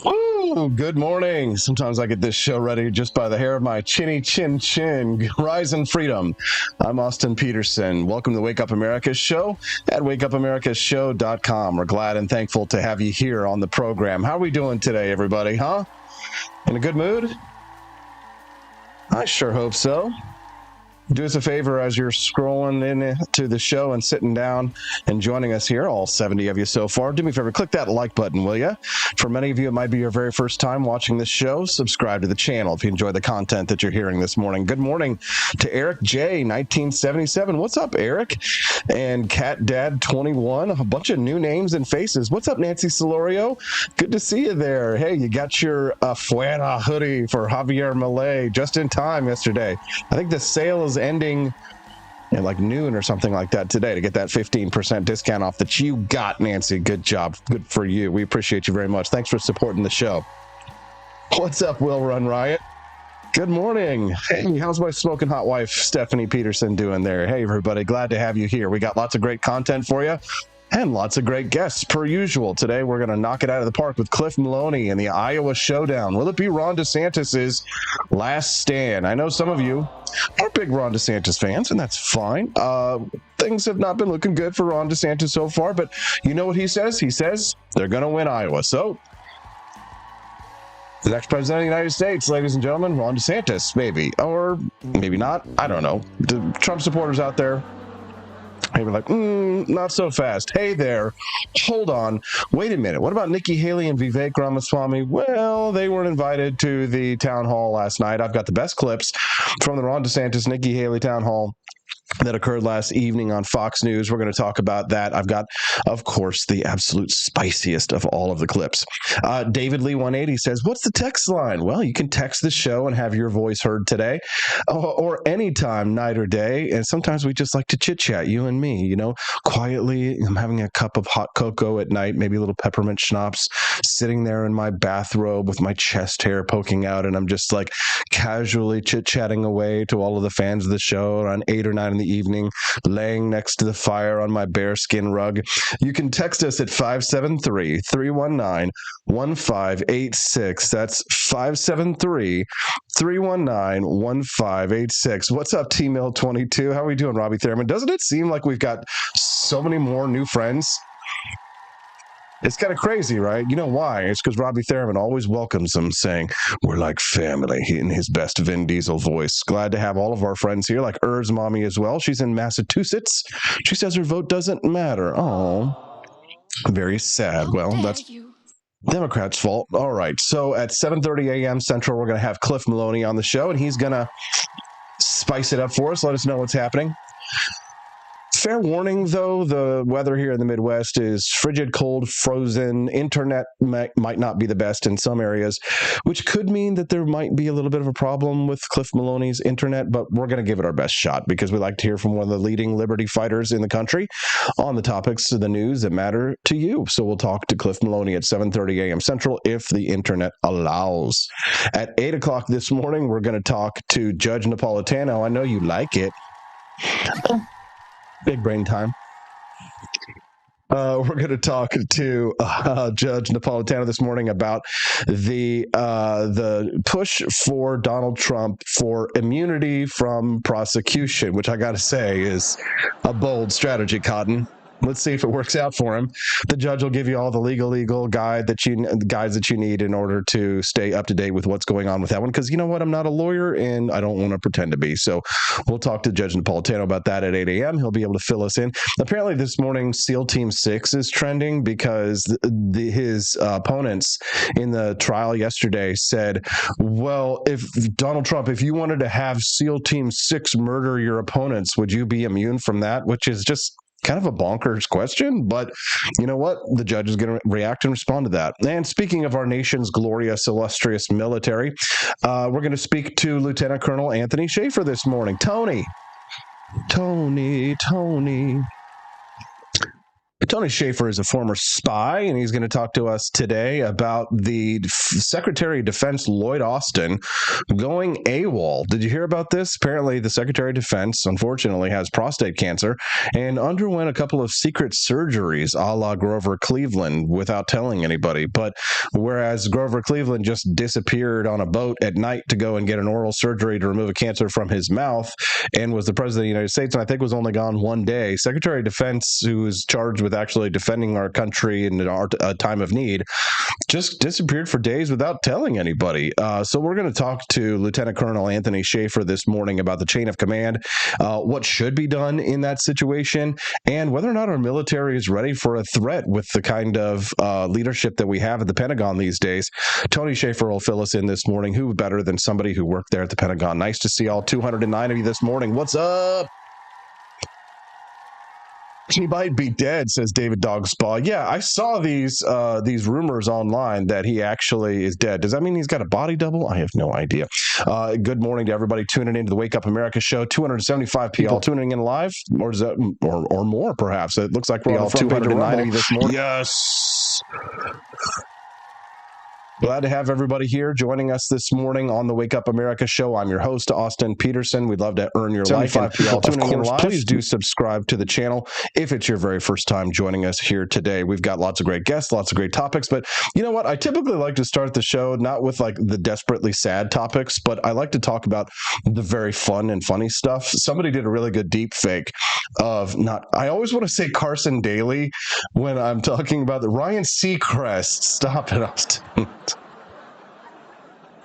Ooh, good morning. Sometimes I get this show ready just by the hair of my chinny chin chin. Rise in freedom. I'm Austin Peterson. Welcome to the Wake Up America show at wakeupAmericaShow.com. We're glad and thankful to have you here on the program. How are we doing today, everybody, huh? In a good mood? I sure hope so. Do us a favor as you're scrolling into the show and sitting down and joining us here, all 70 of you so far. Do me a favor, click that like button, will you? For many of you, it might be your very first time watching this show. Subscribe to the channel if you enjoy the content that you're hearing this morning. Good morning to Eric J, 1977. What's up, Eric? And Cat Dad 21. A bunch of new names and faces. What's up, Nancy Solorio? Good to see you there. Hey, you got your Fuera hoodie for Javier Milei just in time yesterday. I think the sale is ending at like noon or something like that today to get that 15% discount off that you got, Nancy. Good job. Good for you. We appreciate you very much. Thanks for supporting the show. What's up, Will Run Riot? Good morning. Hey, how's my smoking hot wife, Stephanie Peterson, doing there? Hey, everybody. Glad to have you here. We got lots of great content for you and lots of great guests per usual. Today, we're going to knock it out of the park with Cliff Maloney and the Iowa Showdown. Will it be Ron DeSantis's last stand? I know some of you are big Ron DeSantis fans, and that's fine. Things have not been looking good for Ron DeSantis so far, but you know what he says? He says they're going to win Iowa. So the next president of the United States, ladies and gentlemen, Ron DeSantis, maybe, or maybe not. I don't know. The Trump supporters out there, they were like, not so fast. Hey there, hold on. Wait a minute. What about Nikki Haley and Vivek Ramaswamy? Well, they weren't invited to the town hall last night. I've got the best clips from the Ron DeSantis, Nikki Haley town hall that occurred last evening on Fox News. We're going to talk about that. I've got, of course, the absolute spiciest of all of the clips. David Lee 180 says, what's the text line? Well, you can text the show and have your voice heard today or anytime, night or day. And sometimes we just like to chit chat, you and me, quietly. I'm having a cup of hot cocoa at night, maybe a little peppermint schnapps, sitting there in my bathrobe with my chest hair poking out. And I'm just like casually chit chatting away to all of the fans of the show around 8 or 9 in the evening, laying next to the fire on my bearskin rug. You can text us at 573-319-1586. That's 573-319-1586. What's up, T-Mill22? How are we doing, Robbie Thurman? Doesn't it seem like we've got so many more new friends? It's kind of crazy, right? You know why? It's because Robbie Thurman always welcomes them, saying, we're like family, in his best Vin Diesel voice. Glad to have all of our friends here, like Urs Mommy as well. She's in Massachusetts. She says her vote doesn't matter. Oh, very sad. Well, that's Democrats' fault. All right. So at 7:30 a.m. Central, we're going to have Cliff Maloney on the show, and he's going to spice it up for us, let us know what's happening. Fair warning, though, the weather here in the Midwest is frigid, cold, frozen. Internet might not be the best in some areas, which could mean that there might be a little bit of a problem with Cliff Maloney's internet, but we're going to give it our best shot because we like to hear from one of the leading liberty fighters in the country on the topics of the news that matter to you. So we'll talk to Cliff Maloney at 7:30 a.m. Central if the internet allows. At 8 o'clock this morning, we're going to talk to Judge Napolitano. I know you like it. Big brain time. We're going to talk to Judge Napolitano this morning about the push for Donald Trump for immunity from prosecution, which I got to say is a bold strategy, Cotton. Let's see if it works out for him. The judge will give you all the legal guides that you need in order to stay up to date with what's going on with that one. Because you know what? I'm not a lawyer and I don't want to pretend to be. So we'll talk to Judge Napolitano about that at 8 a.m. He'll be able to fill us in. Apparently this morning, SEAL Team 6 is trending because his opponents in the trial yesterday said, well, if Donald Trump, if you wanted to have SEAL Team 6 murder your opponents, would you be immune from that? Which is just kind of a bonkers question, but you know what? The judge is going to react and respond to that. And speaking of our nation's glorious, illustrious military, we're going to speak to Lieutenant Colonel Anthony Schaefer this morning. Tony. Tony Shaffer is a former spy, and he's going to talk to us today about the Secretary of Defense, Lloyd Austin, going AWOL. Did you hear about this? Apparently, the Secretary of Defense, unfortunately, has prostate cancer and underwent a couple of secret surgeries a la Grover Cleveland without telling anybody. But whereas Grover Cleveland just disappeared on a boat at night to go and get an oral surgery to remove a cancer from his mouth and was the President of the United States, and I think was only gone one day, Secretary of Defense, who is charged with actually defending our country in our time of need, just disappeared for days without telling anybody. So we're going to talk to Lieutenant Colonel Anthony Shaffer this morning about the chain of command, what should be done in that situation, and whether or not our military is ready for a threat with the kind of leadership that we have at the Pentagon these days. Tony Shaffer will fill us in this morning. Who better than somebody who worked there at the Pentagon? Nice to see all 209 of you this morning. What's up? He might be dead, says David Dogspaw. Yeah, I saw these rumors online that he actually is dead. Does that mean he's got a body double? I have no idea. Good morning to everybody tuning into the Wake Up America show. 275 people tuning in live, or is that or more perhaps? It looks like we're all 290 this morning. Yes. Glad to have everybody here joining us this morning on the Wake Up America show. I'm your host, Austin Peterson. We'd love to earn your like. And of course, please do subscribe to the channel if it's your very first time joining us here today. We've got lots of great guests, lots of great topics, but you know what? I typically like to start the show not with like the desperately sad topics, but I like to talk about the very fun and funny stuff. Somebody did a really good deep fake of I always want to say Carson Daly when I'm talking about the Ryan Seacrest. Stop it, Austin.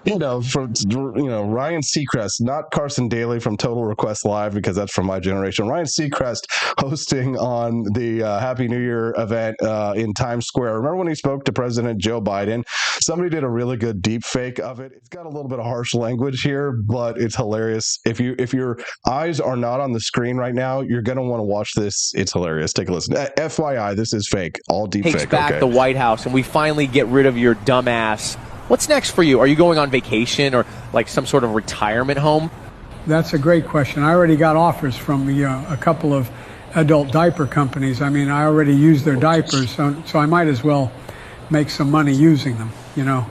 Ryan Seacrest, not Carson Daly from Total Request Live, because that's from my generation. Ryan Seacrest hosting on the Happy New Year event in Times Square. Remember when he spoke to President Joe Biden? Somebody did a really good deep fake of it. It's got a little bit of harsh language here, but it's hilarious. If your eyes are not on the screen right now, you're going to want to watch this. It's hilarious. Take a listen. FYI, this is fake. All deep fake. Takes back the White House, and we finally get rid of your dumbass. What's next for you? Are you going on vacation or like some sort of retirement home? That's a great question. I already got offers from a couple of adult diaper companies. I mean, I already use their diapers, so I might as well make some money using them, you know.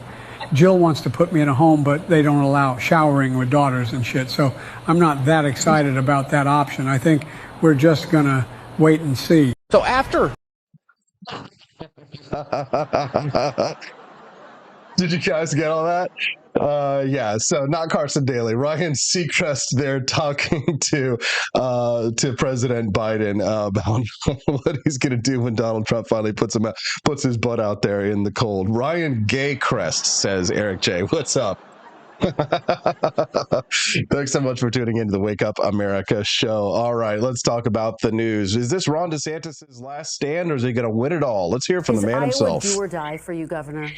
Jill wants to put me in a home, but they don't allow showering with daughters and shit, so I'm not that excited about that option. I think we're just going to wait and see. So after... Did you guys get all that? Yeah, so not Carson Daly. Ryan Seacrest there talking to President Biden about what he's going to do when Donald Trump finally puts his butt out there in the cold. Ryan Gaycrest, says Eric J. What's up? Thanks so much for tuning into the Wake Up America show. All right, let's talk about the news. Is this Ron DeSantis' last stand, or is he going to win it all? Let's hear from the man himself. Do or die for you, Governor?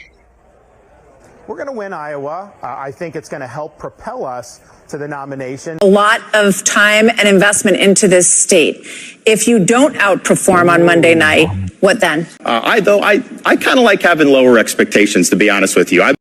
We're going to win Iowa. I think it's going to help propel us to the nomination. A lot of time and investment into this state. If you don't outperform on Monday night, what then? I kind of like having lower expectations, to be honest with you.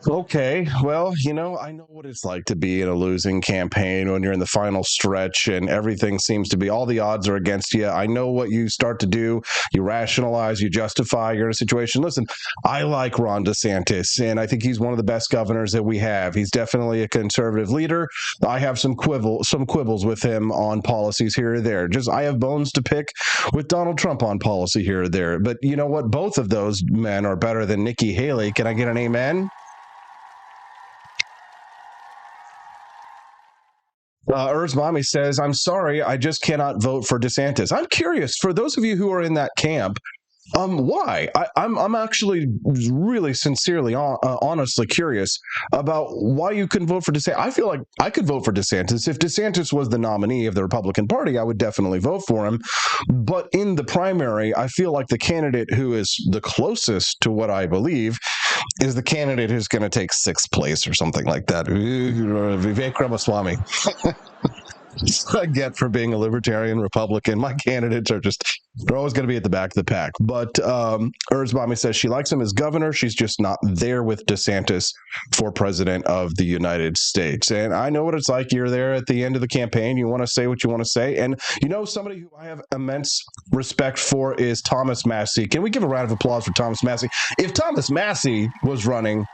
Okay, well, I know what it's like to be in a losing campaign when you're in the final stretch and everything seems to be, all the odds are against you. I know what you start to do. You rationalize, you justify, you're in a situation. Listen, I like Ron DeSantis, and I think he's one of the best governors that we have. He's definitely a conservative leader. I have some quibbles with him on policies here or there. I have bones to pick with Donald Trump on policy here or there. But you know what? Both of those men are better than Nikki Haley. Can I get an amen? Mommy says, I'm sorry, I just cannot vote for DeSantis. I'm curious, for those of you who are in that camp, why? I'm actually really sincerely, honestly curious about why you couldn't vote for DeSantis. I feel like I could vote for DeSantis. If DeSantis was the nominee of the Republican Party, I would definitely vote for him. But in the primary, I feel like the candidate who is the closest to what I believe is the candidate who's going to take sixth place or something like that. Vivek Ramaswamy. I get for being a libertarian Republican. My candidates are they're always going to be at the back of the pack. But Erzbami says she likes him as governor. She's just not there with DeSantis for president of the United States. And I know what it's like. You're there at the end of the campaign. You want to say what you want to say. And somebody who I have immense respect for is Thomas Massie. Can we give a round of applause for Thomas Massie? If Thomas Massie was running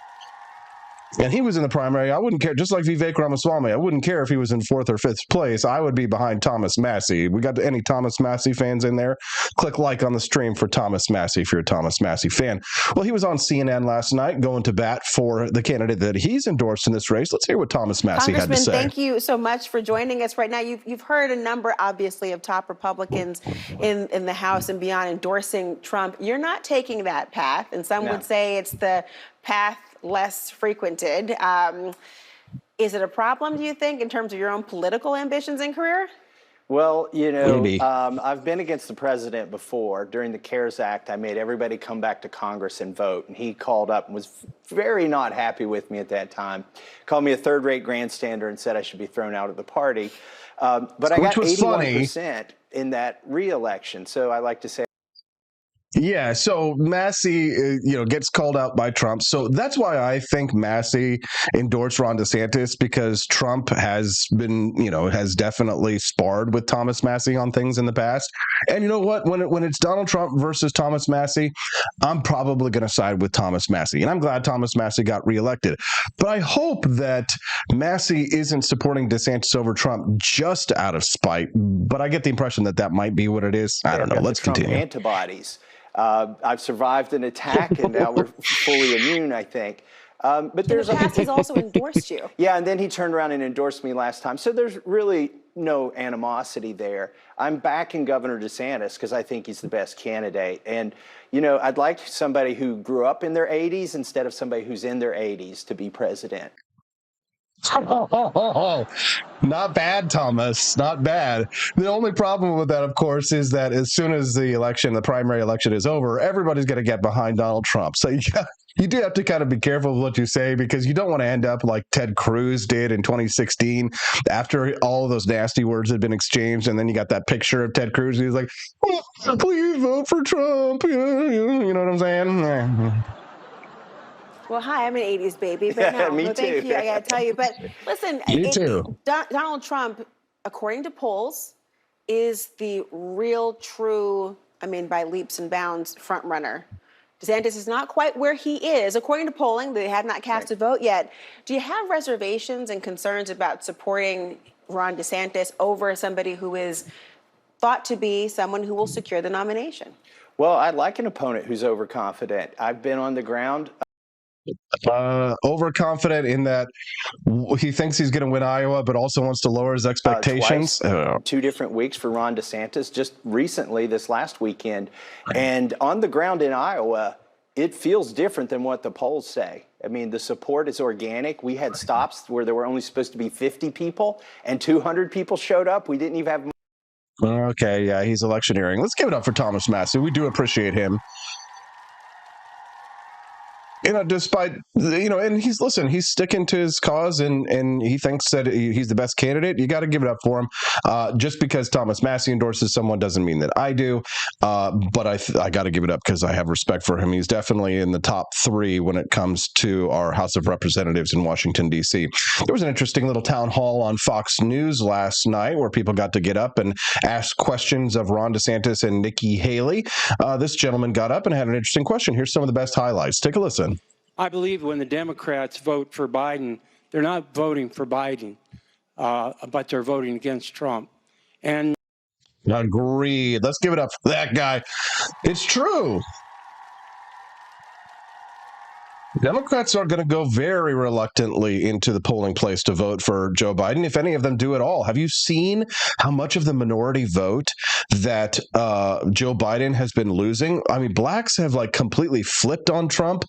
and he was in the primary, I wouldn't care. Just like Vivek Ramaswamy, I wouldn't care if he was in 4th or 5th place. I would be behind Thomas Massie. We got any Thomas Massie fans in there? Click like on the stream for Thomas Massie if you're a Thomas Massie fan. Well, he was on CNN last night going to bat for the candidate that he's endorsed in this race. Let's hear what Thomas Massie had to say. Thank you so much for joining us right now. You've heard a number, obviously, of top Republicans in the House and beyond endorsing Trump. You're not taking that path, and some would say it's the path less frequented. Is it a problem, do you think, in terms of your own political ambitions and career? Well, I've been against the president before. During the CARES Act, I made everybody come back to Congress and vote. And he called up and was very not happy with me at that time. Called me a third-rate grandstander and said I should be thrown out of the party. But I got 81% in that re-election. So I like to say, yeah, so Massie, gets called out by Trump. So that's why I think Massie endorsed Ron DeSantis, because Trump has been, has definitely sparred with Thomas Massie on things in the past. And you know what? When it's Donald Trump versus Thomas Massie, I'm probably going to side with Thomas Massie. And I'm glad Thomas Massie got reelected. But I hope that Massie isn't supporting DeSantis over Trump just out of spite. But I get the impression that might be what it is. I don't know. Let's continue. Antibodies. I've survived an attack, and now we're fully immune, I think. But there's he's also endorsed you. Yeah, and then he turned around and endorsed me last time. So there's really no animosity there. I'm backing Governor DeSantis because I think he's the best candidate. And, I'd like somebody who grew up in their 80s instead of somebody who's in their 80s to be president. Not bad, Thomas. Not bad. The only problem with that, of course, is that as soon as the primary election is over, everybody's going to get behind Donald Trump. So you do have to kind of be careful with what you say, because you don't want to end up like Ted Cruz did in 2016 after all of those nasty words had been exchanged. And then you got that picture of Ted Cruz. He was like, oh, please vote for Trump. You know what I'm saying? Well, hi, I'm an 80s baby, but no, Me too. Thank you, I got to tell you. But listen, Me too. Donald Trump, according to polls, is the real, true, by leaps and bounds, front runner. DeSantis is not quite where he is. According to polling, they have not cast a vote yet. Do you have reservations and concerns about supporting Ron DeSantis over somebody who is thought to be someone who will secure the nomination? Well, I'd like an opponent who's overconfident. I've been on the ground. Overconfident in that he thinks he's going to win Iowa, but also wants to lower his expectations. Twice, 2 different weeks for Ron DeSantis, just recently this last weekend. And on the ground in Iowa, it feels different than what the polls say. The support is organic. We had stops where there were only supposed to be 50 people and 200 people showed up. We didn't even have. Okay, yeah, he's electioneering. Let's give it up for Thomas Massie. We do appreciate him. Despite, and he's sticking to his cause, and he thinks that he's the best candidate. You got to give it up for him. Just because Thomas Massie endorses someone doesn't mean that I do. But I got to give it up because I have respect for him. He's definitely in the top 3 when it comes to our House of Representatives in Washington, D.C. There was an interesting little town hall on Fox News last night where people got to get up and ask questions of Ron DeSantis and Nikki Haley. This gentleman got up and had an interesting question. Here's some of the best highlights. Take a listen. I believe when the Democrats vote for Biden, they're not voting for Biden, but they're voting against Trump. And agreed. Let's give it up for that guy. It's true. Democrats are going to go very reluctantly into the polling place to vote for Joe Biden, if any of them do at all. Have you seen how much of the minority vote that Joe Biden has been losing? Blacks have completely flipped on Trump.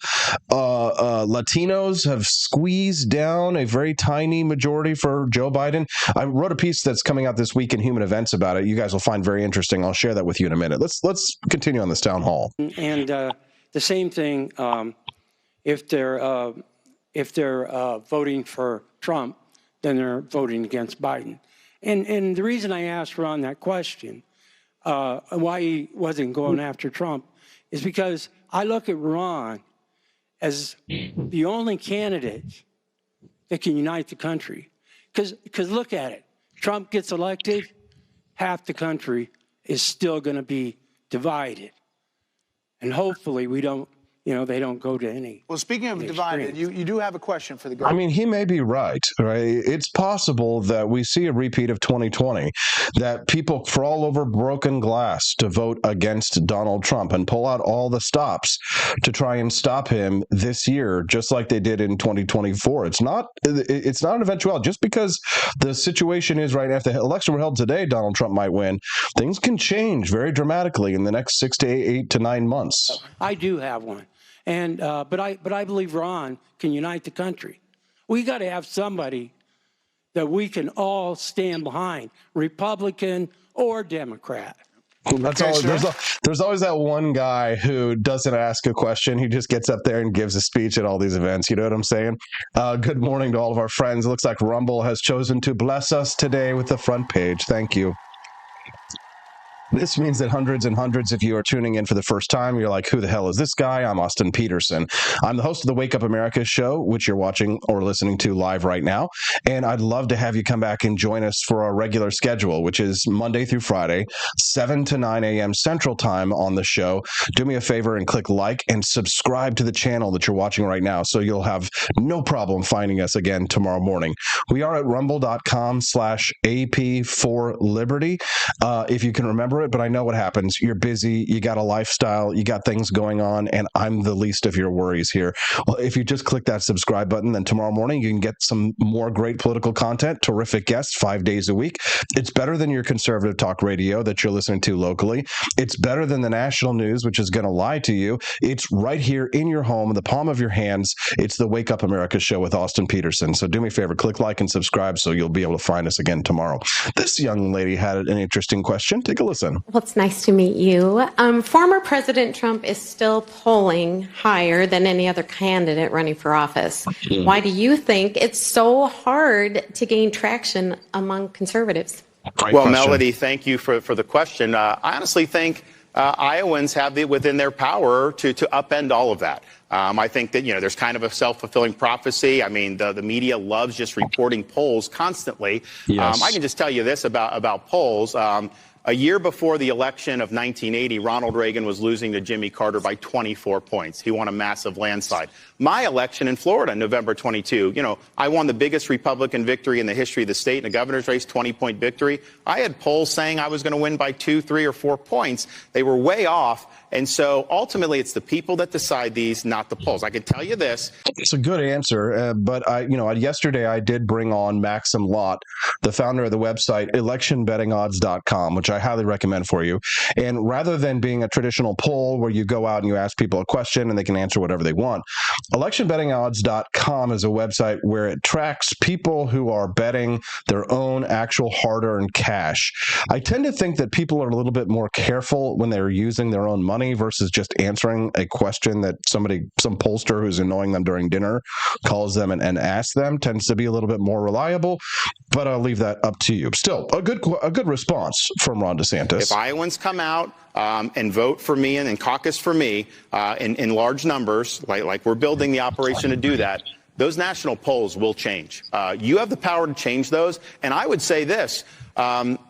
Latinos have squeezed down a very tiny majority for Joe Biden. I wrote a piece that's coming out this week in Human Events about it. You guys will find very interesting. I'll share that with you in a minute. Let's continue on this town hall. And the same thing. If they're voting for Trump, then they're voting against Biden. And the reason I asked Ron that question, why he wasn't going after Trump, is because I look at Ron as the only candidate that can unite the country. Because look at it. Trump gets elected, half the country is still going to be divided. And hopefully we don't, they don't go to any. Well, speaking of divided, you do have a question for the government. I mean, he may be right? It's possible that we see a repeat of 2020, that people crawl over broken glass to vote against Donald Trump and pull out all the stops to try and stop him this year, just like they did in 2024. It's not an eventuality. Just because the situation is right, if the election were held today, Donald Trump might win. Things can change very dramatically in the next 6 to 8 to 9 months. I do have one. And but I believe Ron can unite the country. We got to have somebody that we can all stand behind, Republican or Democrat. That's all. There's always that one guy who doesn't ask a question. He just gets up there and gives a speech at all these events. You know what I'm saying? Good morning to all of our friends. It looks like Rumble has chosen to bless us today with the front page. Thank you. This means that hundreds and hundreds of you are tuning in for the first time. You're like, who the hell is this guy? I'm Austin Peterson. I'm the host of the Wake Up America show, which you're watching or listening to live right now. And I'd love to have you come back and join us for our regular schedule, which is Monday through Friday, 7 to 9 a.m. Central Time on the show. Do me a favor and click like and subscribe to the channel that you're watching right now so you'll have no problem finding us again tomorrow morning. We are at rumble.com/AP4Liberty. If you can remember it, but I know what happens. You're busy, you got a lifestyle, you got things going on, and I'm the least of your worries here. Well, if you just click that subscribe button, then tomorrow morning you can get some more great political content, terrific guests 5 days a week. It's better than your conservative talk radio that you're listening to locally. It's better than the national news, which is going to lie to you. It's right here in your home, in the palm of your hands. It's the Wake Up America show with Austin Peterson. So do me a favor, click like and subscribe so you'll be able to find us again tomorrow. This young lady had an interesting question. Take a listen. Well, it's nice to meet you. Former President Trump is still polling higher than any other candidate running for office. Why do you think it's so hard to gain traction among conservatives? Well, Melody, thank you for the question. I honestly think Iowans have it within their power to upend all of that. I think that, there's kind of a self-fulfilling prophecy. I mean, the media loves just reporting polls constantly. Yes. I can just tell you this about polls. A year before the election of 1980, Ronald Reagan was losing to Jimmy Carter by 24 points. He won a massive landslide. My election in Florida, November 22, I won the biggest Republican victory in the history of the state in a governor's race, 20-point victory. I had polls saying I was going to win by 2, 3, or 4 points. They were way off. And so ultimately, it's the people that decide these, not the polls. I can tell you this. It's a good answer, but yesterday I did bring on Maxim Lott, the founder of the website electionbettingodds.com, which I highly recommend for you. And rather than being a traditional poll where you go out and you ask people a question and they can answer whatever they want, electionbettingodds.com is a website where it tracks people who are betting their own actual hard-earned cash. I tend to think that people are a little bit more careful when they're using their own money versus just answering a question that some pollster who's annoying them during dinner calls them and asks them. Tends to be a little bit more reliable, but I'll leave that up to you. Still, a good response from Ron DeSantis. If Iowans come out and vote for me and caucus for me in large numbers, like we're building the operation to do that, those national polls will change. You have the power to change those. And I would say this,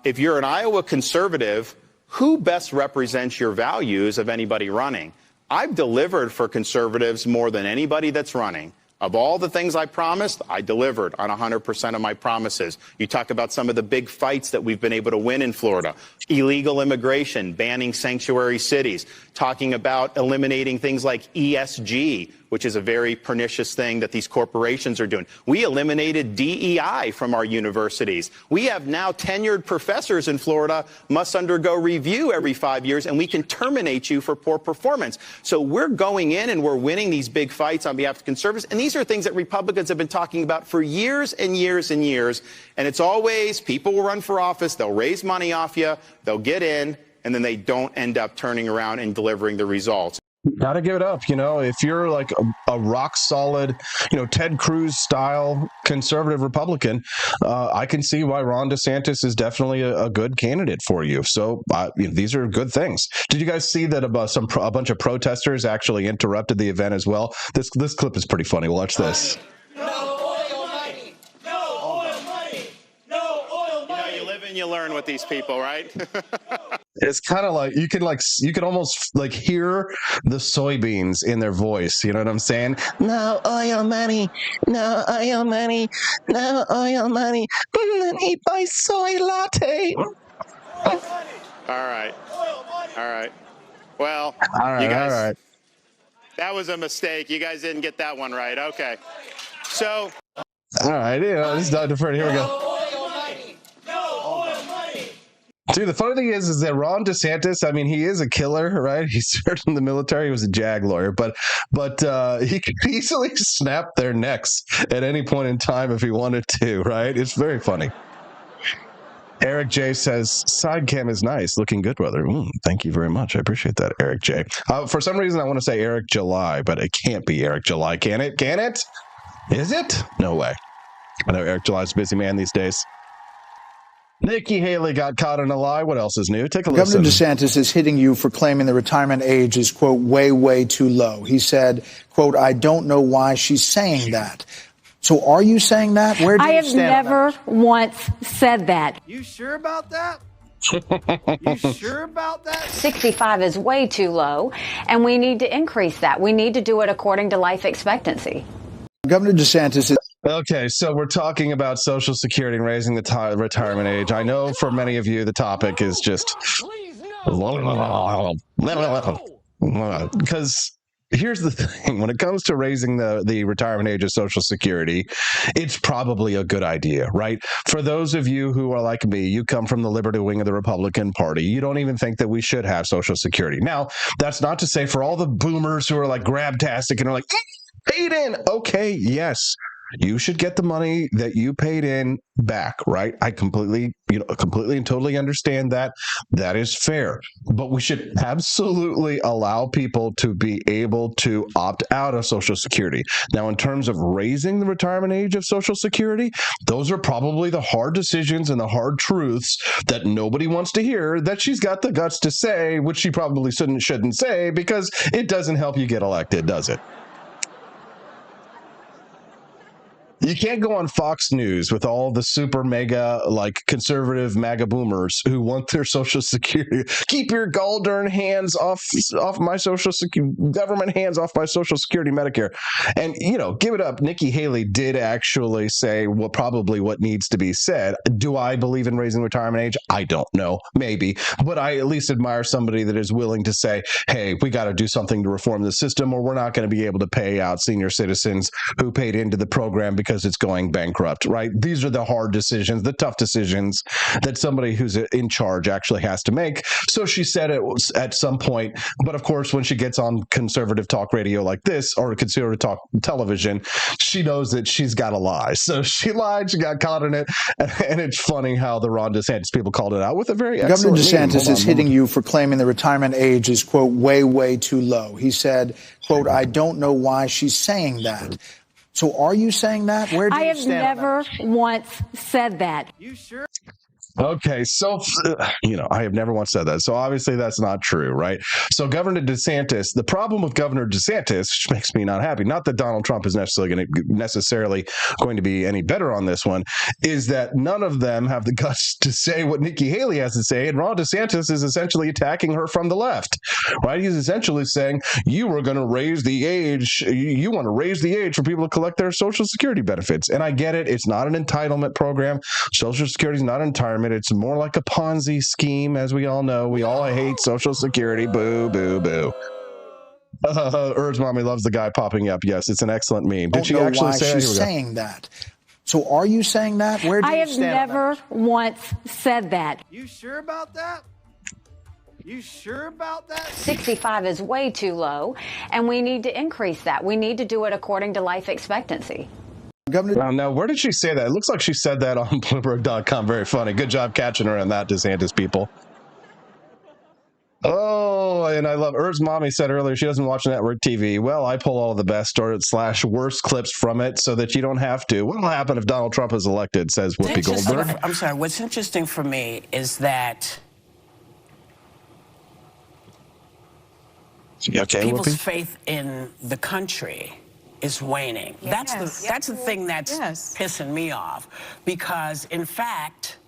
if you're an Iowa conservative, who best represents your values of anybody running? I've delivered for conservatives more than anybody that's running. Of all the things I promised, I delivered on 100% of my promises. You talk about some of the big fights that we've been able to win in Florida. Illegal immigration, banning sanctuary cities, talking about eliminating things like ESG, which is a very pernicious thing that these corporations are doing. We eliminated DEI from our universities. We have now tenured professors in Florida must undergo review every 5 years, and we can terminate you for poor performance. So we're going in and we're winning these big fights on behalf of conservatives. And these are things that Republicans have been talking about for years and years and years. And it's always people will run for office, they'll raise money off you, they'll get in, and then they don't end up turning around and delivering the results. Gotta give it up. If you're like a rock solid, Ted Cruz style conservative Republican, I can see why Ron DeSantis is definitely a good candidate for you. So these are good things. Did you guys see that a bunch of protesters actually interrupted the event as well? This clip is pretty funny. Watch this. You live and you learn with these people, right? It's kind of like you can almost like hear the soybeans in their voice. You know what I'm saying? No oil money, no oil money, no oil money. Eat my soy latte. All right. Well, you guys, all right. That was a mistake. You guys didn't get that one right. Okay. So. All right. This is Dr. Fred. Here we go. Dude, the funny thing is that Ron DeSantis, I mean, he is a killer, right? He served in the military. He was a JAG lawyer, but he could easily snap their necks at any point in time if he wanted to, right? It's very funny. Eric J says, side cam is nice. Looking good, brother. Thank you very much. I appreciate that, Eric J. For some reason, I want to say Eric July, but it can't be Eric July. Can it? Can it? Is it? No way. I know Eric July's a busy man these days. Nikki Haley got caught in a lie. What else is new? Take a listen. Governor DeSantis is hitting you for claiming the retirement age is, quote, way, way too low. He said, quote, I don't know why she's saying that. So are you saying that? Where do you stand? I have never once said that. You sure about that? You sure about that? 65 is way too low, and we need to increase that. We need to do it according to life expectancy. Governor DeSantis is... Okay, so we're talking about Social Security and raising the retirement age. I know for many of you, the topic is just... Because here's the thing. When it comes to raising the retirement age of Social Security, it's probably a good idea, right? For those of you who are like me, you come from the liberty wing of the Republican Party. You don't even think that we should have Social Security. Now, that's not to say for all the boomers who are like grabtastic and are like, paid in. Okay, yes. You should get the money that you paid in back, right? I completely and totally understand that. That is fair. But we should absolutely allow people to be able to opt out of Social Security. Now, in terms of raising the retirement age of Social Security, those are probably the hard decisions and the hard truths that nobody wants to hear that she's got the guts to say, which she probably shouldn't say because it doesn't help you get elected, does it? You can't go on Fox News with all the super mega, like conservative MAGA boomers who want their Social Security. Keep your gall-darn hands off my Social Security, government hands off my Social Security Medicare. And, give it up. Nikki Haley did actually say probably what needs to be said. Do I believe in raising retirement age? I don't know. Maybe. But I at least admire somebody that is willing to say, hey, we got to do something to reform the system or we're not going to be able to pay out senior citizens who paid into the program because it's going bankrupt, right? These are the hard decisions, the tough decisions that somebody who's in charge actually has to make. So she said it was at some point, but of course, when she gets on conservative talk radio like this or conservative talk television, she knows that she's got to lie. So she lied, she got caught in it, and it's funny how the Ron DeSantis people called it out with a very excellent Governor DeSantis is hitting you for claiming the retirement age is, quote, way, way too low. He said, quote, I don't know why she's saying that. So are you saying that? Where do you stand? I have never once said that. You sure? Okay, so, I have never once said that. So obviously that's not true, right? So Governor DeSantis, the problem with Governor DeSantis, which makes me not happy, not that Donald Trump is necessarily going to be any better on this one, is that none of them have the guts to say what Nikki Haley has to say. And Ron DeSantis is essentially attacking her from the left, right? He's essentially saying, you were going to raise the age. You want to raise the age for people to collect their Social Security benefits. And I get it. It's not an entitlement program. Social Security is not entitlement. It's more like a Ponzi scheme, as we all know. We all hate Social Security. Boo, boo, boo. Urs Mommy loves the guy popping up. Yes, it's an excellent meme. Did she actually say she's saying that? So are you saying that? Where do you stand? I have never once said that. You sure about that? You sure about that? 65 is way too low, and we need to increase that. We need to do it according to life expectancy. Governor. Now, where did she say that? It looks like she said that on Bloomberg.com. Very funny. Good job catching her on that, DeSantis people. Oh, Oh, and I love Urs Mommy said earlier she doesn't watch network TV. Well, I pull all the best or / worst clips from it so that you don't have to. What'll happen if Donald Trump is elected, says Whoopi Goldberg. I'm sorry, what's interesting for me is that people's faith in the country is waning. Yes. That's the thing that's pissing me off, because in fact,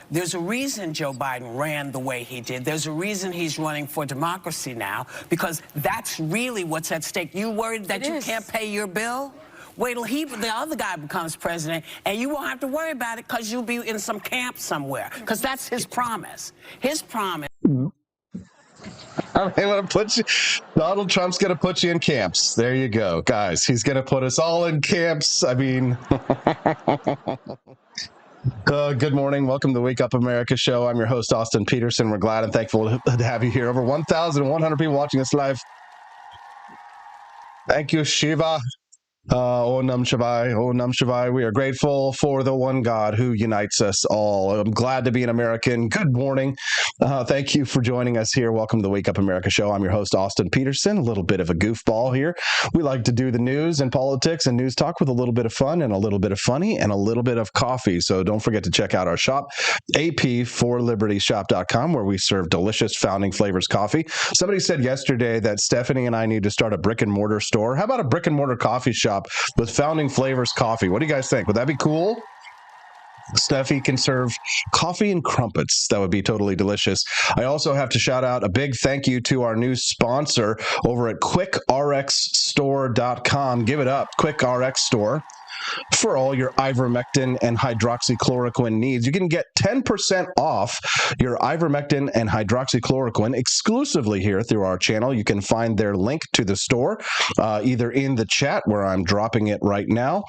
there's a reason Joe Biden ran the way he did. There's a reason he's running for democracy now, because that's really what's at stake. You worried that you can't pay your bill? Wait till the other guy becomes president, and you won't have to worry about it because you'll be in some camp somewhere, because that's his promise. His promise. Donald Trump's going to put you in camps. There you go, guys. He's going to put us all in camps. I mean, good morning. Welcome to the Wake Up America show. I'm your host, Austin Peterson. We're glad and thankful to have you here. Over 1,100 people watching us live. Thank you, Shiva. Oh Nam Shivai, oh Nam Shivai. We are grateful for the one God who unites us all. I'm glad to be an American. Good morning. Thank you for joining us here. Welcome to the Wake Up America show. I'm your host, Austin Peterson. A little bit of a goofball here. We like to do the news and politics and news talk with a little bit of fun and a little bit of funny and a little bit of coffee. So don't forget to check out our shop, ap4libertyshop.com, where we serve delicious Founding Flavors coffee. Somebody said yesterday that Stephanie and I need to start a brick and mortar store. How about a brick and mortar coffee shop with Founding Flavors coffee? What do you guys think? Would that be cool? Steffi can serve coffee and crumpets. That would be totally delicious. I also have to shout out a big thank you to our new sponsor over at QuickRxStore.com. Give it up, QuickRx Store. For all your ivermectin and hydroxychloroquine needs. You can get 10% off your ivermectin and hydroxychloroquine exclusively here through our channel. You can find their link to the store either in the chat where I'm dropping it right now,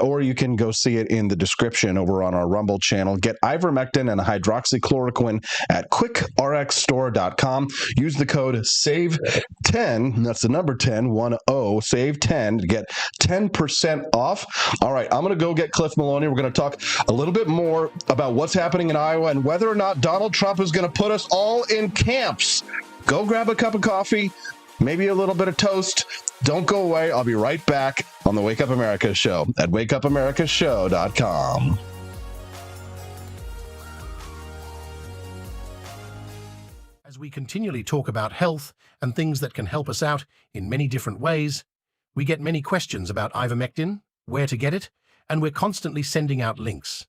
or you can go see it in the description over on our Rumble channel. Get ivermectin and hydroxychloroquine at QuickRxStore.com. Use the code SAVE10, that's the number 10, 10, SAVE10 to get 10% off. All right, I'm going to go get Cliff Maloney. We're going to talk a little bit more about what's happening in Iowa and whether or not Donald Trump is going to put us all in camps. Go grab a cup of coffee, maybe a little bit of toast. Don't go away. I'll be right back on the Wake Up America show at wakeupAmericaShow.com. As we continually talk about health and things that can help us out in many different ways, we get many questions about ivermectin, where to get it, and we're constantly sending out links.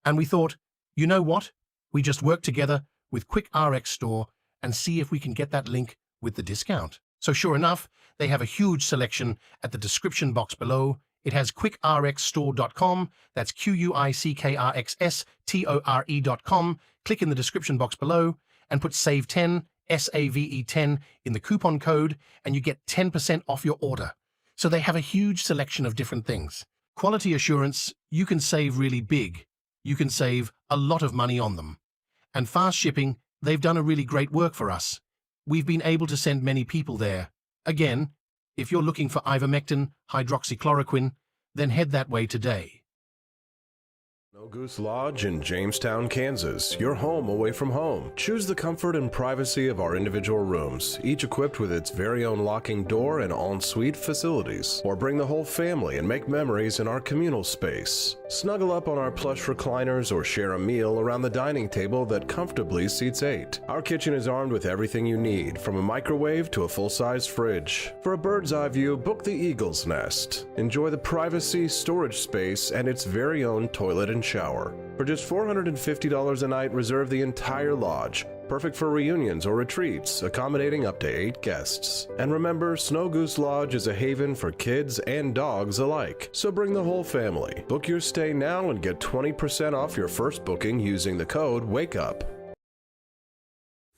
And we thought, you know what? We just work together with QuickRx Store and see if we can get that link with the discount. So sure enough, they have a huge selection at the description box below. It has quickrxstore.com. That's QuickRxStore.com. Click in the description box below and put SAVE10, SAVE10 in the coupon code, and you get 10% off your order. So they have a huge selection of different things. Quality assurance, you can save really big. You can save a lot of money on them. And fast shipping, they've done a really great work for us. We've been able to send many people there. Again, if you're looking for ivermectin, hydroxychloroquine, then head that way today. Snow Goose Lodge in Jamestown, Kansas, your home away from home. Choose the comfort and privacy of our individual rooms, each equipped with its very own locking door and en-suite facilities. Or bring the whole family and make memories in our communal space. Snuggle up on our plush recliners or share a meal around the dining table that comfortably seats 8. Our kitchen is armed with everything you need, from a microwave to a full-size fridge. For a bird's eye view, book the Eagle's Nest. Enjoy the privacy, storage space, and its very own toilet and shower. For just $450 a night, reserve the entire lodge. Perfect for reunions or retreats, accommodating up to 8 guests. And remember, Snow Goose Lodge is a haven for kids and dogs alike. So bring the whole family. Book your stay now and get 20% off your first booking using the code WAKEUP.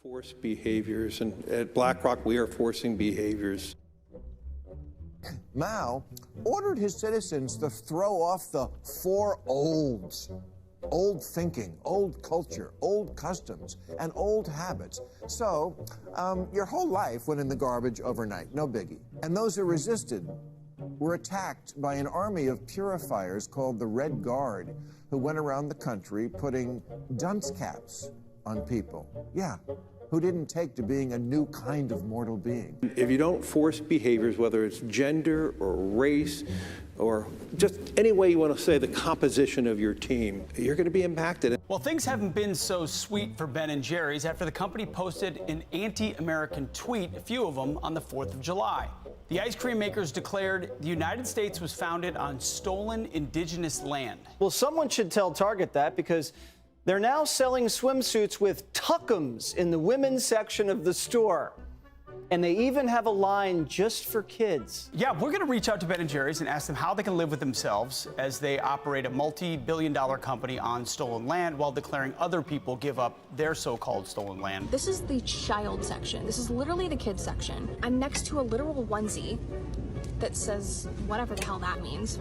Force behaviors, and at BlackRock we are forcing behaviors. Mao ordered his citizens to throw off the 4 olds. Old thinking, old culture, old customs, and old habits. So, your whole life went in the garbage overnight, no biggie. And those who resisted were attacked by an army of purifiers called the Red Guard, who went around the country putting dunce caps on people. Yeah, who didn't take to being a new kind of mortal being. If you don't force behaviors, whether it's gender or race or just any way you want to say the composition of your team, you're going to be impacted. Well, things haven't been so sweet for Ben & Jerry's after the company posted an anti-American tweet, a few of them, on the 4th of July. The ice cream makers declared the United States was founded on stolen indigenous land. Well, someone should tell Target that, because they're now selling swimsuits with tuckums in the women's section of the store. And they even have a line just for kids. Yeah, we're going to reach out to Ben & Jerry's and ask them how they can live with themselves as they operate a multi-billion-dollar company on stolen land while declaring other people give up their so-called stolen land. This is the child section. This is literally the kids section. I'm next to a literal onesie that says whatever the hell that means.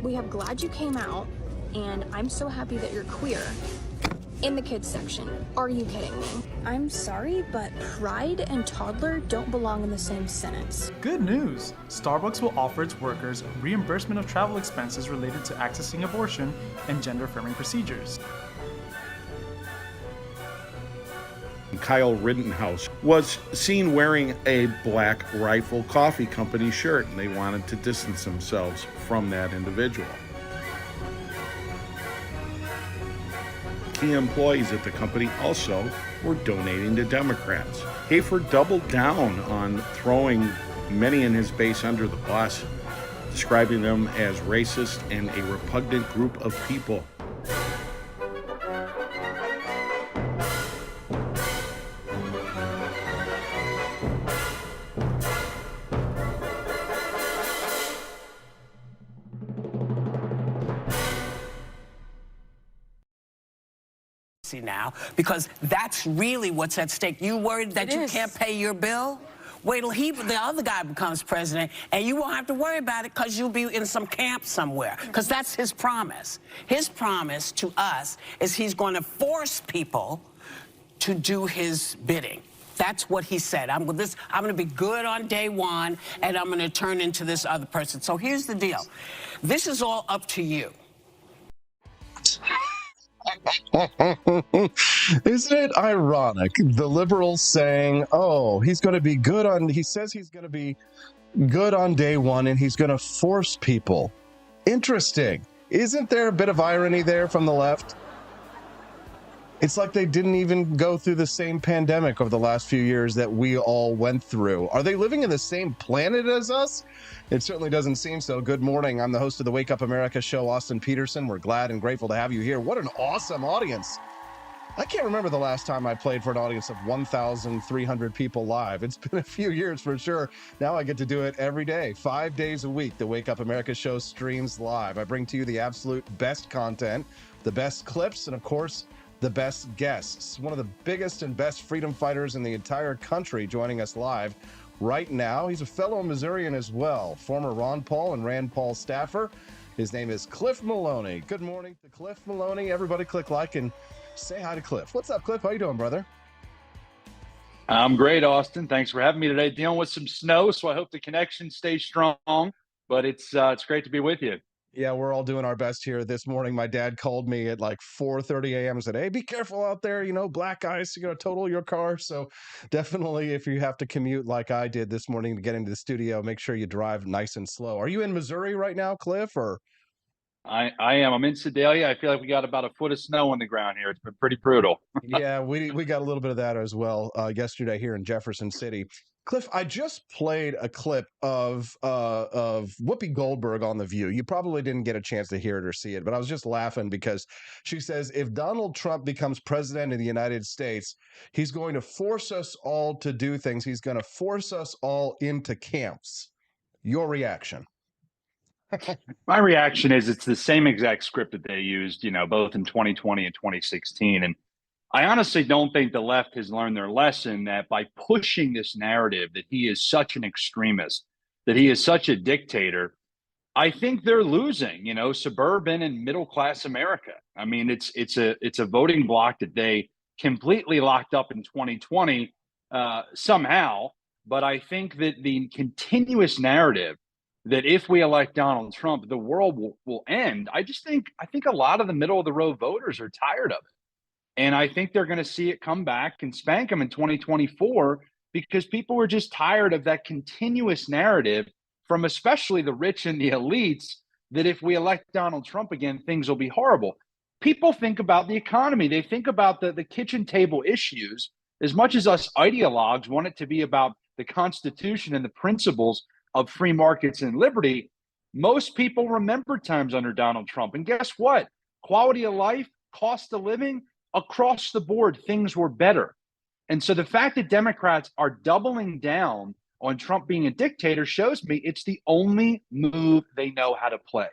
We have "Glad you came out" and "I'm so happy that you're queer" in the kids section. Are you kidding me? I'm sorry, but pride and toddler don't belong in the same sentence. Good news! Starbucks will offer its workers reimbursement of travel expenses related to accessing abortion and gender-affirming procedures. Kyle Rittenhouse was seen wearing a Black Rifle Coffee Company shirt, and they wanted to distance themselves from that individual. Key employees at the company also were donating to Democrats. Hayford doubled down on throwing many in his base under the bus, describing them as racist and a repugnant group of people. Now, because that's really what's at stake. You worried that you can't pay your bill? Wait till the other guy becomes president, and you won't have to worry about it because you'll be in some camp somewhere. Because that's his promise. His promise to us is he's going to force people to do his bidding. That's what he said. I'm going to be good on day one, and I'm going to turn into this other person. So here's the deal. This is all up to you. Isn't it ironic? The liberals saying, oh, he says he's going to be good on day one and he's going to force people. Interesting. Isn't there a bit of irony there from the left? It's like they didn't even go through the same pandemic over the last few years that we all went through. Are they living in the same planet as us? It certainly doesn't seem so. Good morning. I'm the host of the Wake Up America show, Austin Peterson. We're glad and grateful to have you here. What an awesome audience. I can't remember the last time I played for an audience of 1,300 people live. It's been a few years for sure. Now I get to do it every day, 5 days a week. The Wake Up America show streams live. I bring to you the absolute best content, the best clips, and of course, the best guests. One of the biggest and best freedom fighters in the entire country joining us live right now. He's a fellow Missourian as well, former Ron Paul and Rand Paul staffer. His name is Cliff Maloney. Good morning to Cliff Maloney. Everybody click like and say hi to Cliff. What's up, Cliff? How you doing, brother? I'm great, Austin. Thanks for having me today. Dealing with some snow, so I hope the connection stays strong, but it's great to be with you. Yeah, we're all doing our best here this morning. My dad called me at like 4:30 a.m. and said, hey, be careful out there. Black ice, you're going to total your car. So definitely if you have to commute like I did this morning to get into the studio, make sure you drive nice and slow. Are you in Missouri right now, Cliff, or? I am. I'm in Sedalia. I feel like we got about a foot of snow on the ground here. It's been pretty brutal. Yeah, we got a little bit of that as well yesterday here in Jefferson City. Cliff, I just played a clip of Whoopi Goldberg on The View. You probably didn't get a chance to hear it or see it, but I was just laughing because she says if Donald Trump becomes president of the United States, he's going to force us all to do things. He's going to force us all into camps. Your reaction? My reaction is it's the same exact script that they used, both in 2020 and 2016. And I honestly don't think the left has learned their lesson that by pushing this narrative that he is such an extremist, that he is such a dictator, I think they're losing, suburban and middle class America. I mean, it's a voting bloc that they completely locked up in 2020 somehow. But I think that the continuous narrative that if we elect Donald Trump, the world will end. I think a lot of the middle of the road voters are tired of it. And I think they're going to see it come back and spank them in 2024 because people were just tired of that continuous narrative from especially the rich and the elites that if we elect Donald Trump again, things will be horrible. People think about the economy. They think about the kitchen table issues as much as us ideologues want it to be about the Constitution and the principles of free markets and liberty. Most people remember times under Donald Trump. And guess what? Quality of life, cost of living, across the board, things were better. And so the fact that Democrats are doubling down on Trump being a dictator shows me it's the only move they know how to play.